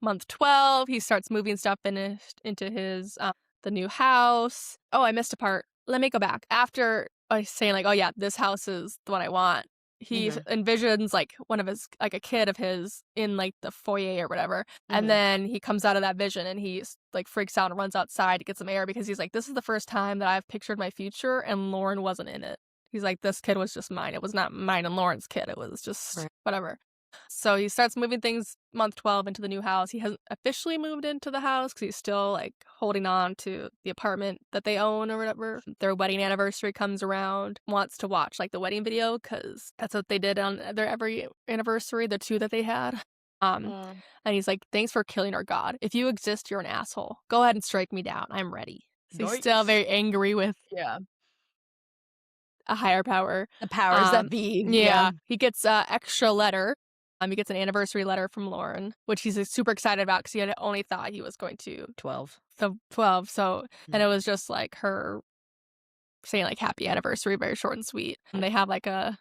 month 12, he starts moving stuff into his the new house. Oh, I missed a part. Let me go back. After saying like, "Oh yeah, this house is the one I want," he Mhm, envisions like one of his like a kid of his in like the foyer or whatever, and mhm. then he comes out of that vision and he's like freaks out and runs outside to get some air because he's like, "This is the first time that I've pictured my future and Lauren wasn't in it." He's like, "This kid was just mine. It was not mine and Lauren's kid. It was just Right. whatever." So he starts moving things month 12 into the new house. He hasn't officially moved into the house because he's still like holding on to the apartment that they own or whatever. Their wedding anniversary comes around, wants to watch like the wedding video because that's what they did on their every anniversary, the two that they had. Mm. And he's like, thanks for killing our god. If you exist, you're an asshole. Go ahead and strike me down. I'm ready. So he's still Nice. very angry with Yeah. a higher power. The powers that be. Yeah. Yeah, he gets a extra letter. He gets an anniversary letter from Lauren, which he's super excited about because he had only thought he was going to 12. the 12. So, and Mm. it was just like her saying like happy anniversary, very short and sweet. And they have like a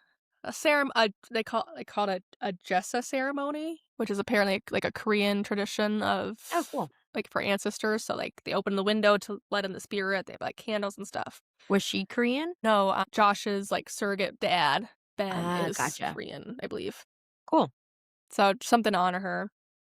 ceremony. They call it a jessa ceremony, which is apparently like a Korean tradition of Oh, cool. like for ancestors. So like they open the window to let in the spirit. They have like candles and stuff. Was she Korean? No, Josh's like surrogate dad, Ben, Ah, is gotcha. Korean, I believe. Cool. So something to honor her.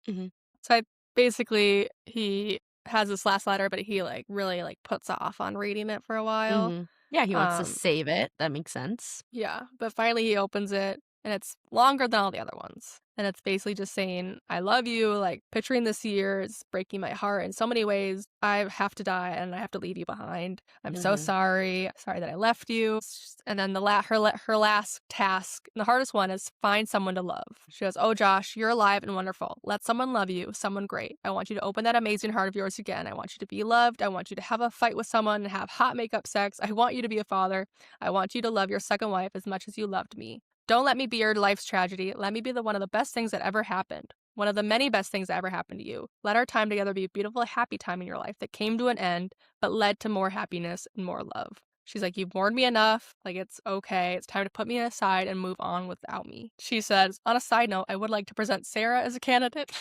Mhm, So I basically he has this last letter, but he like really like puts off on reading it for a while. mhm. Yeah, he wants to Um, save it. That makes sense. yeah, but finally he opens it and it's longer than all the other ones. And it's basically just saying, I love you, like picturing this year is breaking my heart in so many ways. I have to die and I have to leave you behind. I'm so Mhm. sorry. Sorry that I left you. And then her last task, the hardest one is find someone to love. She goes, oh Josh, you're alive and wonderful. Let someone love you, someone great. I want you to open that amazing heart of yours again. I want you to be loved. I want you to have a fight with someone and have hot makeup sex. I want you to be a father. I want you to love your second wife as much as you loved me. Don't let me be your life's tragedy. Let me be the one of the best things that ever happened. One of the many best things that ever happened to you. Let our time together be a beautiful, happy time in your life that came to an end, but led to more happiness and more love. She's like, you've mourned me enough. Like, it's okay. It's time to put me aside and move on without me. She says, on a side note, I would like to present Sarah as a candidate.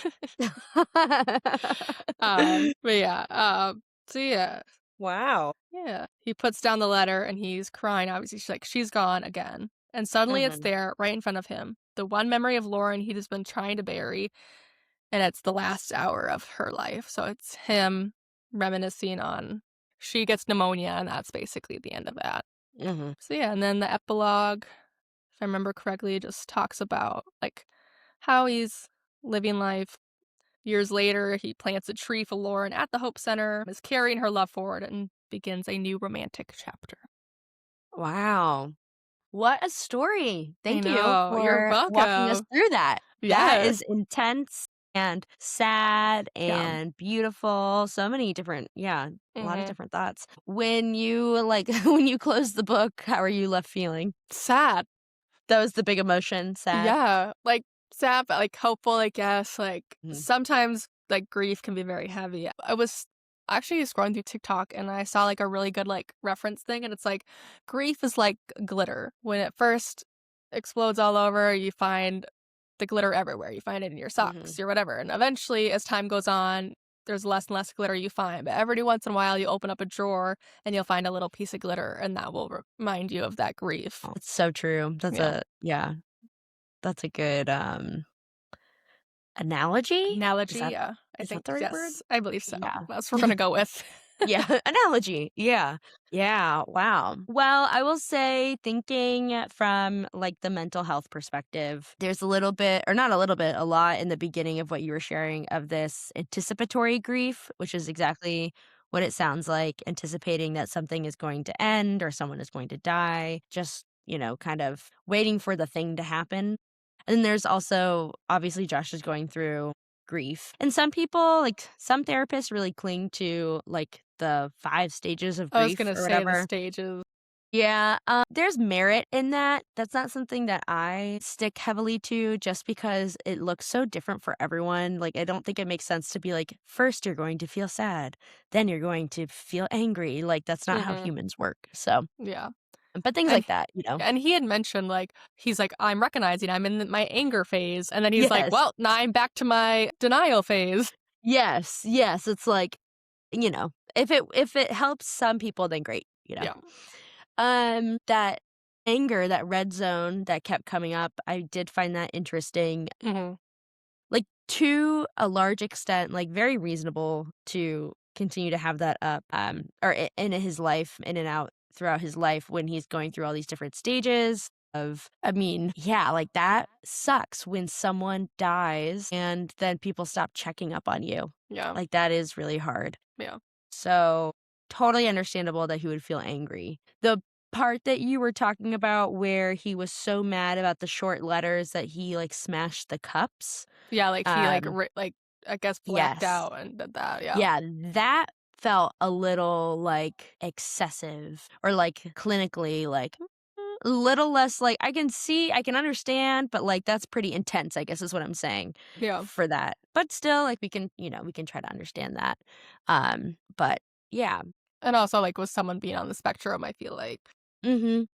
But yeah. So yeah. Wow. Yeah. He puts down the letter and he's crying. Obviously, she's like, she's gone again. And suddenly it's Mhm, there right in front of him. The one memory of Lauren he'd just been trying to bury. And it's the last hour of her life. So it's him reminiscing on she gets pneumonia. And that's basically the end of that. mhm. So yeah. And then the epilogue, if I remember correctly, just talks about like how he's living life. Years later, he plants a tree for Lauren at the Hope Center, is carrying her love forward, and begins a new romantic chapter. Wow. What a story. I Thank you know. You're for walking us welcome. through that. That Yes. is intense and sad Yeah. and beautiful. So many different, yeah, a lot of Mhm. different thoughts. When you like when you close the book, how are you left feeling? Sad. That was the big emotion, sad. Yeah. Like, sad, but, like, hopeful, I guess. Like, Mhm. sometimes, like, grief can be very heavy. I was actually scrolling through TikTok, and I saw, like, a really good, like, reference thing, and it's like, grief is like glitter. When it first explodes all over, you find the glitter everywhere. You find it in your Mhm. socks, your whatever. And eventually, as time goes on, there's less and less glitter you find. But every once in a while, you open up a drawer and you'll find a little piece of glitter, and that will remind you of that grief. It's so true. That's Yeah. a yeah. That's a good analogy. Analogy, yeah. I Is that think the right word? yes, I believe so. Yeah. That's what we're gonna go with. Yeah, analogy. Yeah. Yeah, wow. Well, I will say thinking from like the mental health perspective, there's a little bit or not a little bit, a lot in the beginning of what you were sharing of this anticipatory grief, which is exactly what it sounds like, anticipating that something is going to end or someone is going to die, just, kind of waiting for the thing to happen. And then there's also obviously Josh is going through grief. And some people, like some therapists really cling to like the 5 stages of I was grief gonna or say the whatever. stages. Yeah, there's merit in that. That's not something that I stick heavily to just because it looks so different for everyone. Like, I don't think it makes sense to be like, first you're going to feel sad, then you're going to feel angry. Like, that's not how Mhm. humans work. So, Yeah. but things And like that. and he had mentioned, like, he's like, "I'm recognizing I'm in my anger phase," and then he's like, Yes. "Well, now I'm back to my denial phase." Yes. Yes. It's like, if it helps some people, then great. Yeah. That anger, that red zone that kept coming up, I did find that interesting. Mhm. Like, to a large extent, like, very reasonable to continue to have that up, or in his life, in and out throughout his life when he's going through all these different stages of I mean, yeah, like, that sucks when someone dies and then people stop checking up on you. Yeah. Like, that is really hard. Yeah. So, totally understandable that he would feel angry. The part that you were talking about where he was so mad about the short letters that he, like, smashed the cups. Yeah, like, he, like, Um, I guess, blacked yes. out and did that, yeah. Yeah, that felt a little, like, excessive or, like, clinically, like, a little less, like, I can understand, but, like, that's pretty intense, I guess is what I'm saying Yeah. for that. But still, like, we can try to understand that. But yeah. And also, like, with someone being on the spectrum, I feel like Mhm.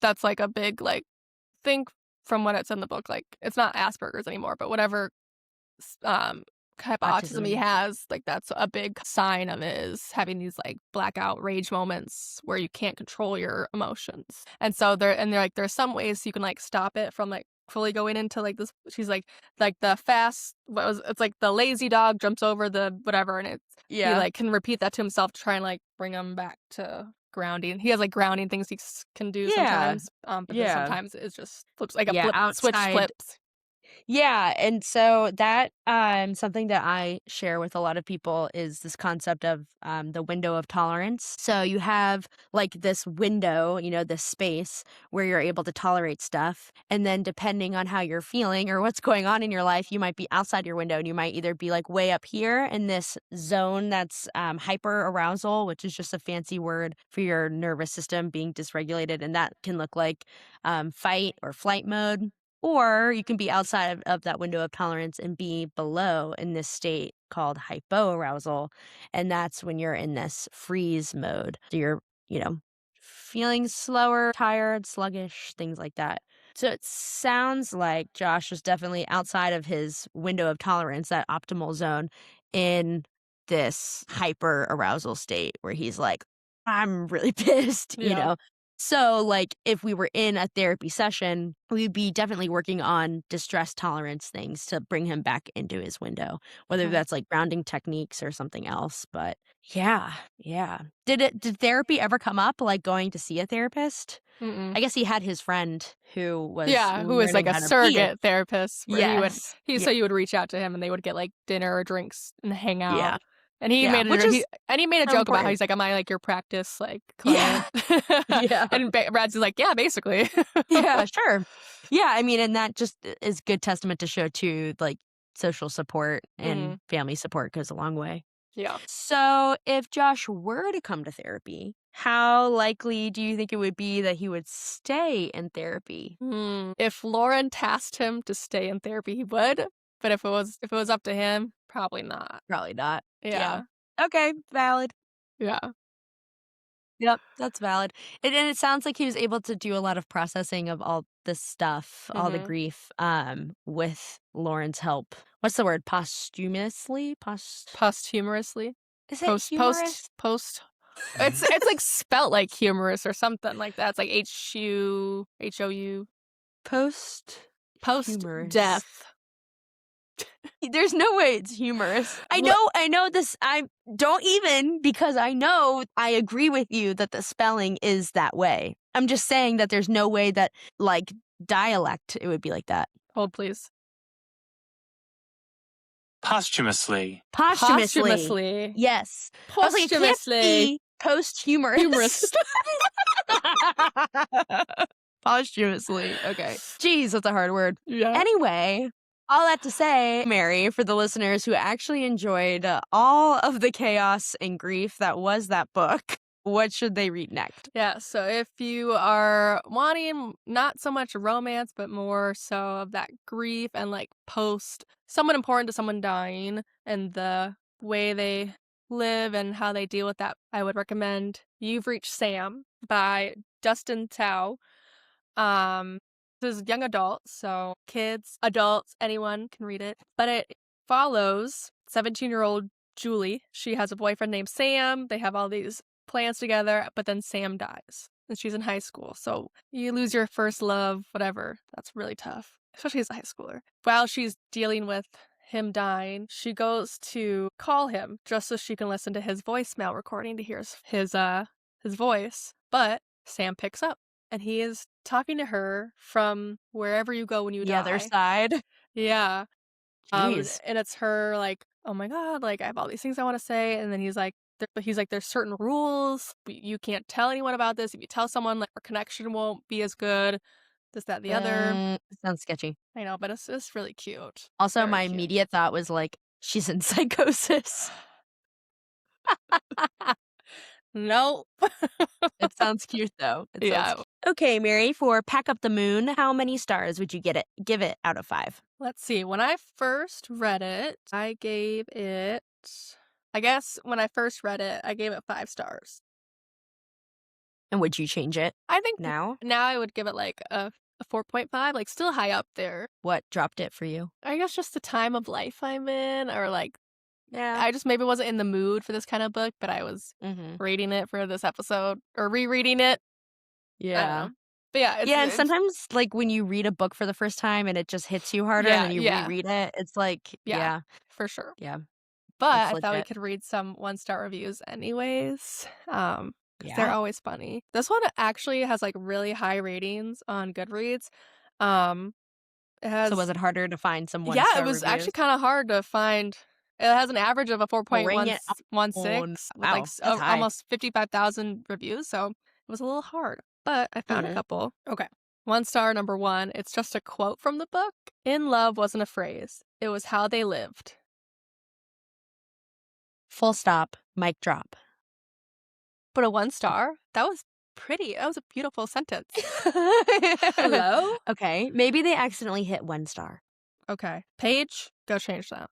that's, like, a big, like, thing from what it's in the book, like, it's not Asperger's anymore, but whatever s type of autism he Autism. has, like, that's a big sign of it is having these, like, blackout rage moments where you can't control your emotions. And so they're like, there's some ways you can, like, stop it from, like, fully going into, like, this she's like, the fast what was it's like the lazy dog jumps over the whatever, and he, Yeah. like, can repeat that to himself to try and, like, bring him back to grounding. He has, like, grounding things he can do Yeah. sometimes, but then Yeah. sometimes it's just flips like a Yeah, switch outside. flips. Yeah, and so that something that I share with a lot of people is this concept of the window of tolerance. So you have like this window, this space where you're able to tolerate stuff, and then depending on how you're feeling or what's going on in your life, you might be outside your window, and you might either be like way up here in this zone that's hyper arousal, which is just a fancy word for your nervous system being dysregulated, and that can look like fight or flight mode, or you can be outside of that window of tolerance and be below in this state called hypoarousal. And that's when you're in this freeze mode. So you're, you know, feeling slower, tired, sluggish, things like that. So it sounds like Josh was definitely outside of his window of tolerance, that optimal zone, in this hyper arousal state where he's like, I'm really pissed, Yeah. so, like, if we were in a therapy session, we'd be definitely working on distress tolerance things to bring him back into his window, whether Mhm. that's like grounding techniques or something else. But yeah, yeah. Did therapy ever come up, like going to see a therapist? Mm-mm. I guess he had his friend who was Yeah, who is like learning a how to be a surrogate therapist where yes. Yeah. so you would reach out to him and they would get like dinner or drinks and hang out. Yeah. And he Yeah. made Which a is he made a so joke about how important. he's like, "Am I like your practice like Yeah. client?" Yeah. And Brad's like, "Yeah, basically." Yeah, sure. Yeah, I mean, and that just is good testament to show too, like, social support and Mhm. family support goes a long way. Yeah. So, if Josh were to come to therapy, how likely do you think it would be that he would stay in therapy? If Lauren tasked him to stay in therapy, he would. But if it was up to him, probably not. Probably not. Yeah. Yeah. Okay, valid. Yeah. Yep, that's valid. And it sounds like he was able to do a lot of processing of all this stuff, all the Mhm. grief, with Lauren's help. What's the word? Posthumously? Posthumously. Is it humorous? Post it's like spelt like humorous or something like that. It's like HUHOU. death. There's no way it's humorous. I know this. I don't even, because I know I agree with you that the spelling is that way. I'm just saying that there's no way that, like, dialect, it would be like that. Hold, please. Posthumously. Posthumously. Yes. I was like, it can't be posthumorous. Posthumously. Okay. Jeez, that's a hard word. Yeah. Anyway, all that to say, Mary, for the listeners who actually enjoyed all of the chaos and grief that was that book, what should they read next? Yeah, so if you are wanting not so much romance, but more so of that grief and like post someone important to someone dying and the way they live and how they deal with that, I would recommend You've Reached Sam by Dustin Tao. This is young adult, so kids, adults, anyone can read it. But it follows 17-year-old Julie. She has a boyfriend named Sam. They have all these plans together, but then Sam dies. And she's in high school. So you lose your first love, whatever. That's really tough, especially as a high schooler. While she's dealing with him dying, she goes to call him just so she can listen to his voicemail recording to hear his voice. But Sam picks up. And he is talking to her from wherever you go when you die. The other side. Yeah. Jeez. And it's her like, oh my God, like I have all these things I want to say. And then he's like, there's certain rules. You can't tell anyone about this. If you tell someone, like our connection won't be as good. This, that, the other. Sounds sketchy. I know, but it's really cute. Also, Very my cute. immediate thought was like, she's in psychosis. Nope. It sounds cute though. Yeah. Okay, Mary, for Pack Up the Moon, how many stars would you give it out of 5? Let's see. When I first read it, I gave it, I guess when I first read it, I gave it 5 stars. And would you change it I think now? Now I would give it like a 4.5, like still high up there. What dropped it for you? I guess just the time of life I'm in, or like, Yeah. I just maybe wasn't in the mood for this kind of book, but I was reading it for this episode or rereading it. Yeah. But yeah. And sometimes like when you read a book for the first time and it just hits you harder and then you reread it, it's like, yeah. For sure. Yeah. But I thought we could read some 1-star reviews anyways. They're always funny. This one actually has like really high ratings on Goodreads. So was it harder to find some 1-star Yeah, it was actually kind of hard to find. It has an average of a 4.16 with like almost 55,000 reviews, so it was a little hard. But I found a couple. Okay. 1 star, number 1. It's just a quote from the book. In love wasn't a phrase. It was how they lived. Full stop. Mic drop. But a 1 star? That was pretty. That was a beautiful sentence. Hello? Okay. Maybe they accidentally hit 1 star. Okay. Paige, go change that.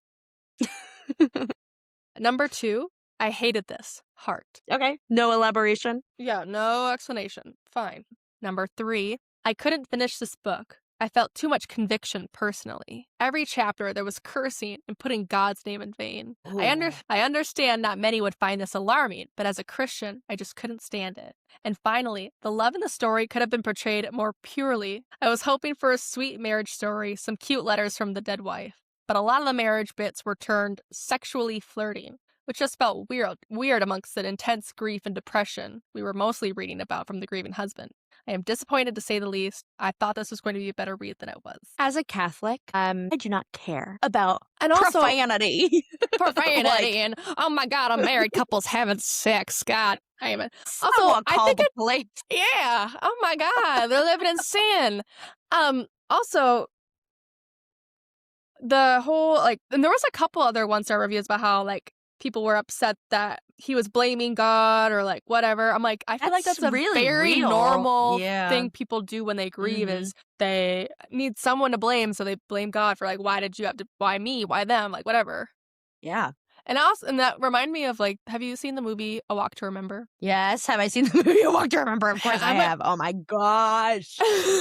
Number 2. I hated this. Heart. Okay. No elaboration? Yeah, no explanation. Fine. Number 3. I couldn't finish this book. I felt too much conviction personally. Every chapter there was cursing and putting God's name in vain. I understand not many would find this alarming, but as a Christian, I just couldn't stand it. And finally, the love in the story could have been portrayed more purely. I was hoping for a sweet marriage story, some cute letters from the dead wife. But a lot of the marriage bits were turned sexually flirting, which just felt weird amongst the intense grief and depression we were mostly reading about from the grieving husband. I am disappointed to say the least. I thought this was going to be a better read than it was. As a Catholic, I do not care about profanity. Profanity and, oh my God, a married couple's having sex. God damn it. Also, I think the police. Yeah. Oh my God, they're living in sin. Also, the whole, like, and there was a couple other 1-star reviews about how, like, people were upset that he was blaming God or like whatever. I'm like, I feel like that's a really very real. normal thing people do when they grieve is they need someone to blame. So they blame God for like, why me? Why them? Like whatever. Yeah. And that reminded me of like, have you seen the movie A Walk to Remember? Yes. Have I seen the movie A Walk to Remember? Of course I have. Oh my gosh.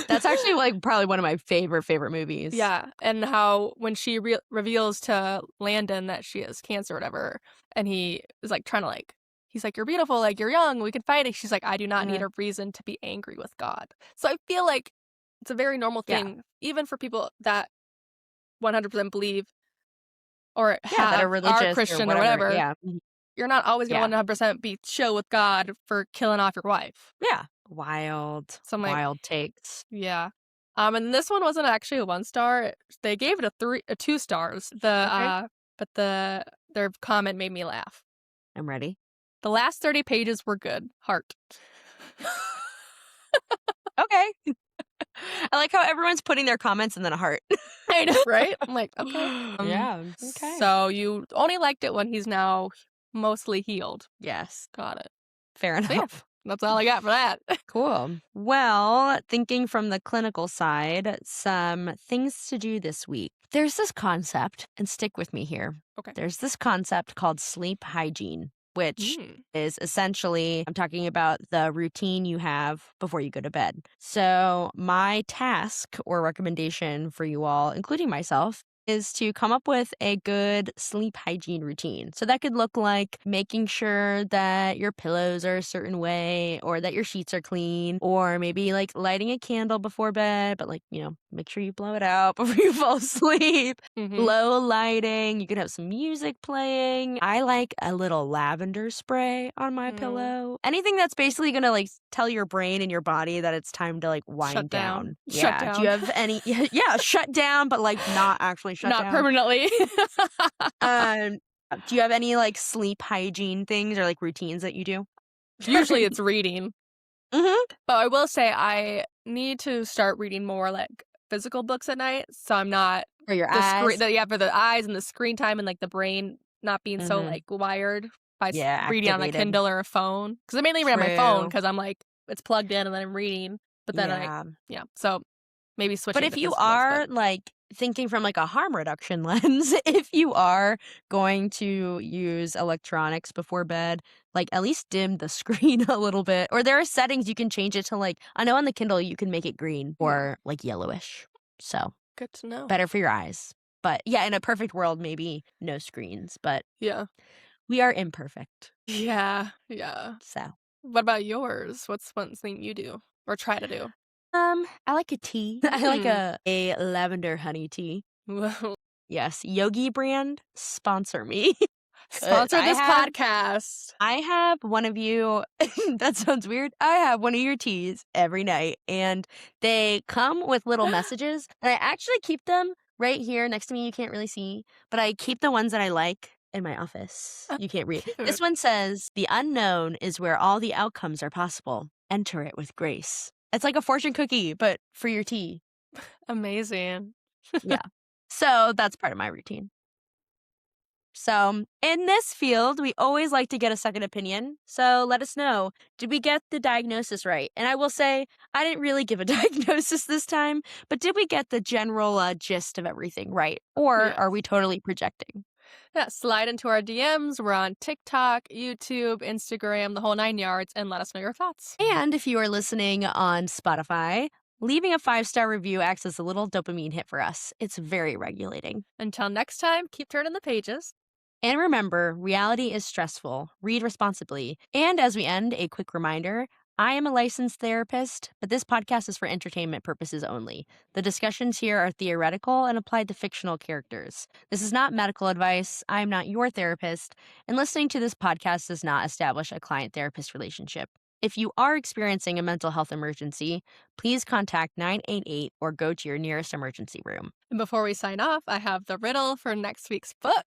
That's actually like probably one of my favorite movies. Yeah. And how when she reveals to Landon that she has cancer or whatever, and he is like trying to like, he's like, you're beautiful, like you're young, we can fight it. She's like, I do not need a reason to be angry with God. So I feel like It's a very normal thing, even for people that 100% believe or that are are religious or Christian or whatever. whatever. Yeah. You're not always Yeah. going to 100% be chill with God for killing off your wife. Yeah. Wild. So I'm like, Wild takes. yeah. And this one wasn't actually a 1-star. They gave it a 2 stars. But their comment made me laugh. I'm ready. The last 30 pages were good. Heart. Okay. I like how everyone's putting their comments and then a heart. I know, right? I'm like, okay. Yeah. Okay. So you only liked it when he's now mostly healed. Yes. Got it. Fair So yeah, enough. that's all I got for that. Cool. Well, thinking from the clinical side, some things to do this week. There's this concept, and stick with me here. Okay. There's this concept called sleep hygiene, which is essentially, I'm talking about the routine you have before you go to bed. So my task or recommendation for you all, including myself, is to come up with a good sleep hygiene routine. So that could look like making sure that your pillows are a certain way or that your sheets are clean, or maybe like lighting a candle before bed, but like, make sure you blow it out before you fall asleep. Low lighting. You could have some music playing. I like a little lavender spray on my pillow. Anything that's basically going to like tell your brain and your body that it's time to like wind down. Shut down. Do you have any? Yeah, shut down, but like not actually shut down. Not permanently. Do you have any like sleep hygiene things or like routines that you do? Usually it's reading. But I will say I need to start reading more like physical books at night, so I'm not for your eyes. For the eyes and the screen time and like the brain not being so like wired by reading on a Kindle or a phone. Because I mainly read on my phone because I'm like it's plugged in and then I'm reading. But then so maybe switching. But if you are like thinking from like a harm reduction lens, if you are going to use electronics before bed, like at least dim the screen a little bit. Or there are settings you can change it to like, I know on the Kindle you can make it green or like yellowish. So good to know. Better for your eyes. But yeah, in a perfect world, maybe no screens. But yeah, we are imperfect. Yeah. So what about yours? What's one thing you do or try to do? I like a tea. I like a lavender honey tea. Yes, Yogi brand, sponsor me. Sponsor this podcast. I have one of you. That sounds weird. I have one of your teas every night, and they come with little messages. And I actually keep them right here next to me. You can't really see, but I keep the ones that I like in my office. You can't read. This one says, "The unknown is where all the outcomes are possible. Enter it with grace." It's like a fortune cookie, but for your tea. Amazing. Yeah. So that's part of my routine. So in this field, we always like to get a second opinion. So let us know, did we get the diagnosis right? And I will say, I didn't really give a diagnosis this time, but did we get the general gist of everything right? Or are we totally projecting? Yeah, slide into our DMs. We're on TikTok, YouTube, Instagram, the whole 9 yards, and let us know your thoughts. And if you are listening on Spotify, leaving a 5-star review acts as a little dopamine hit for us. It's very regulating. Until next time, keep turning the pages. And remember, reality is stressful. Read responsibly. And as we end, a quick reminder, I am a licensed therapist, but this podcast is for entertainment purposes only. The discussions here are theoretical and applied to fictional characters. This is not medical advice. I am not your therapist, and listening to this podcast does not establish a client-therapist relationship. If you are experiencing a mental health emergency, please contact 988 or go to your nearest emergency room. And before we sign off, I have the riddle for next week's book.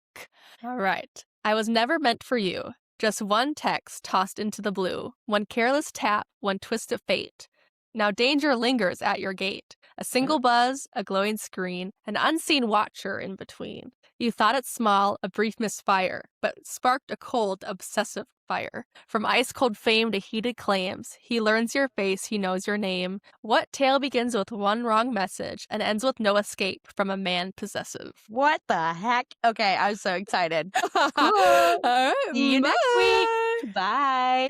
All right. I was never meant for you. Just one text tossed into the blue, one careless tap, one twist of fate. Now danger lingers at your gate. A single buzz, a glowing screen, an unseen watcher in between. You thought it small, a brief misfire, but sparked a cold, obsessive fire. From ice-cold fame to heated claims, he learns your face, he knows your name. What tale begins with one wrong message and ends with no escape from a man possessive? What the heck? Okay, I'm so excited. Cool. All right, See you next week. Bye.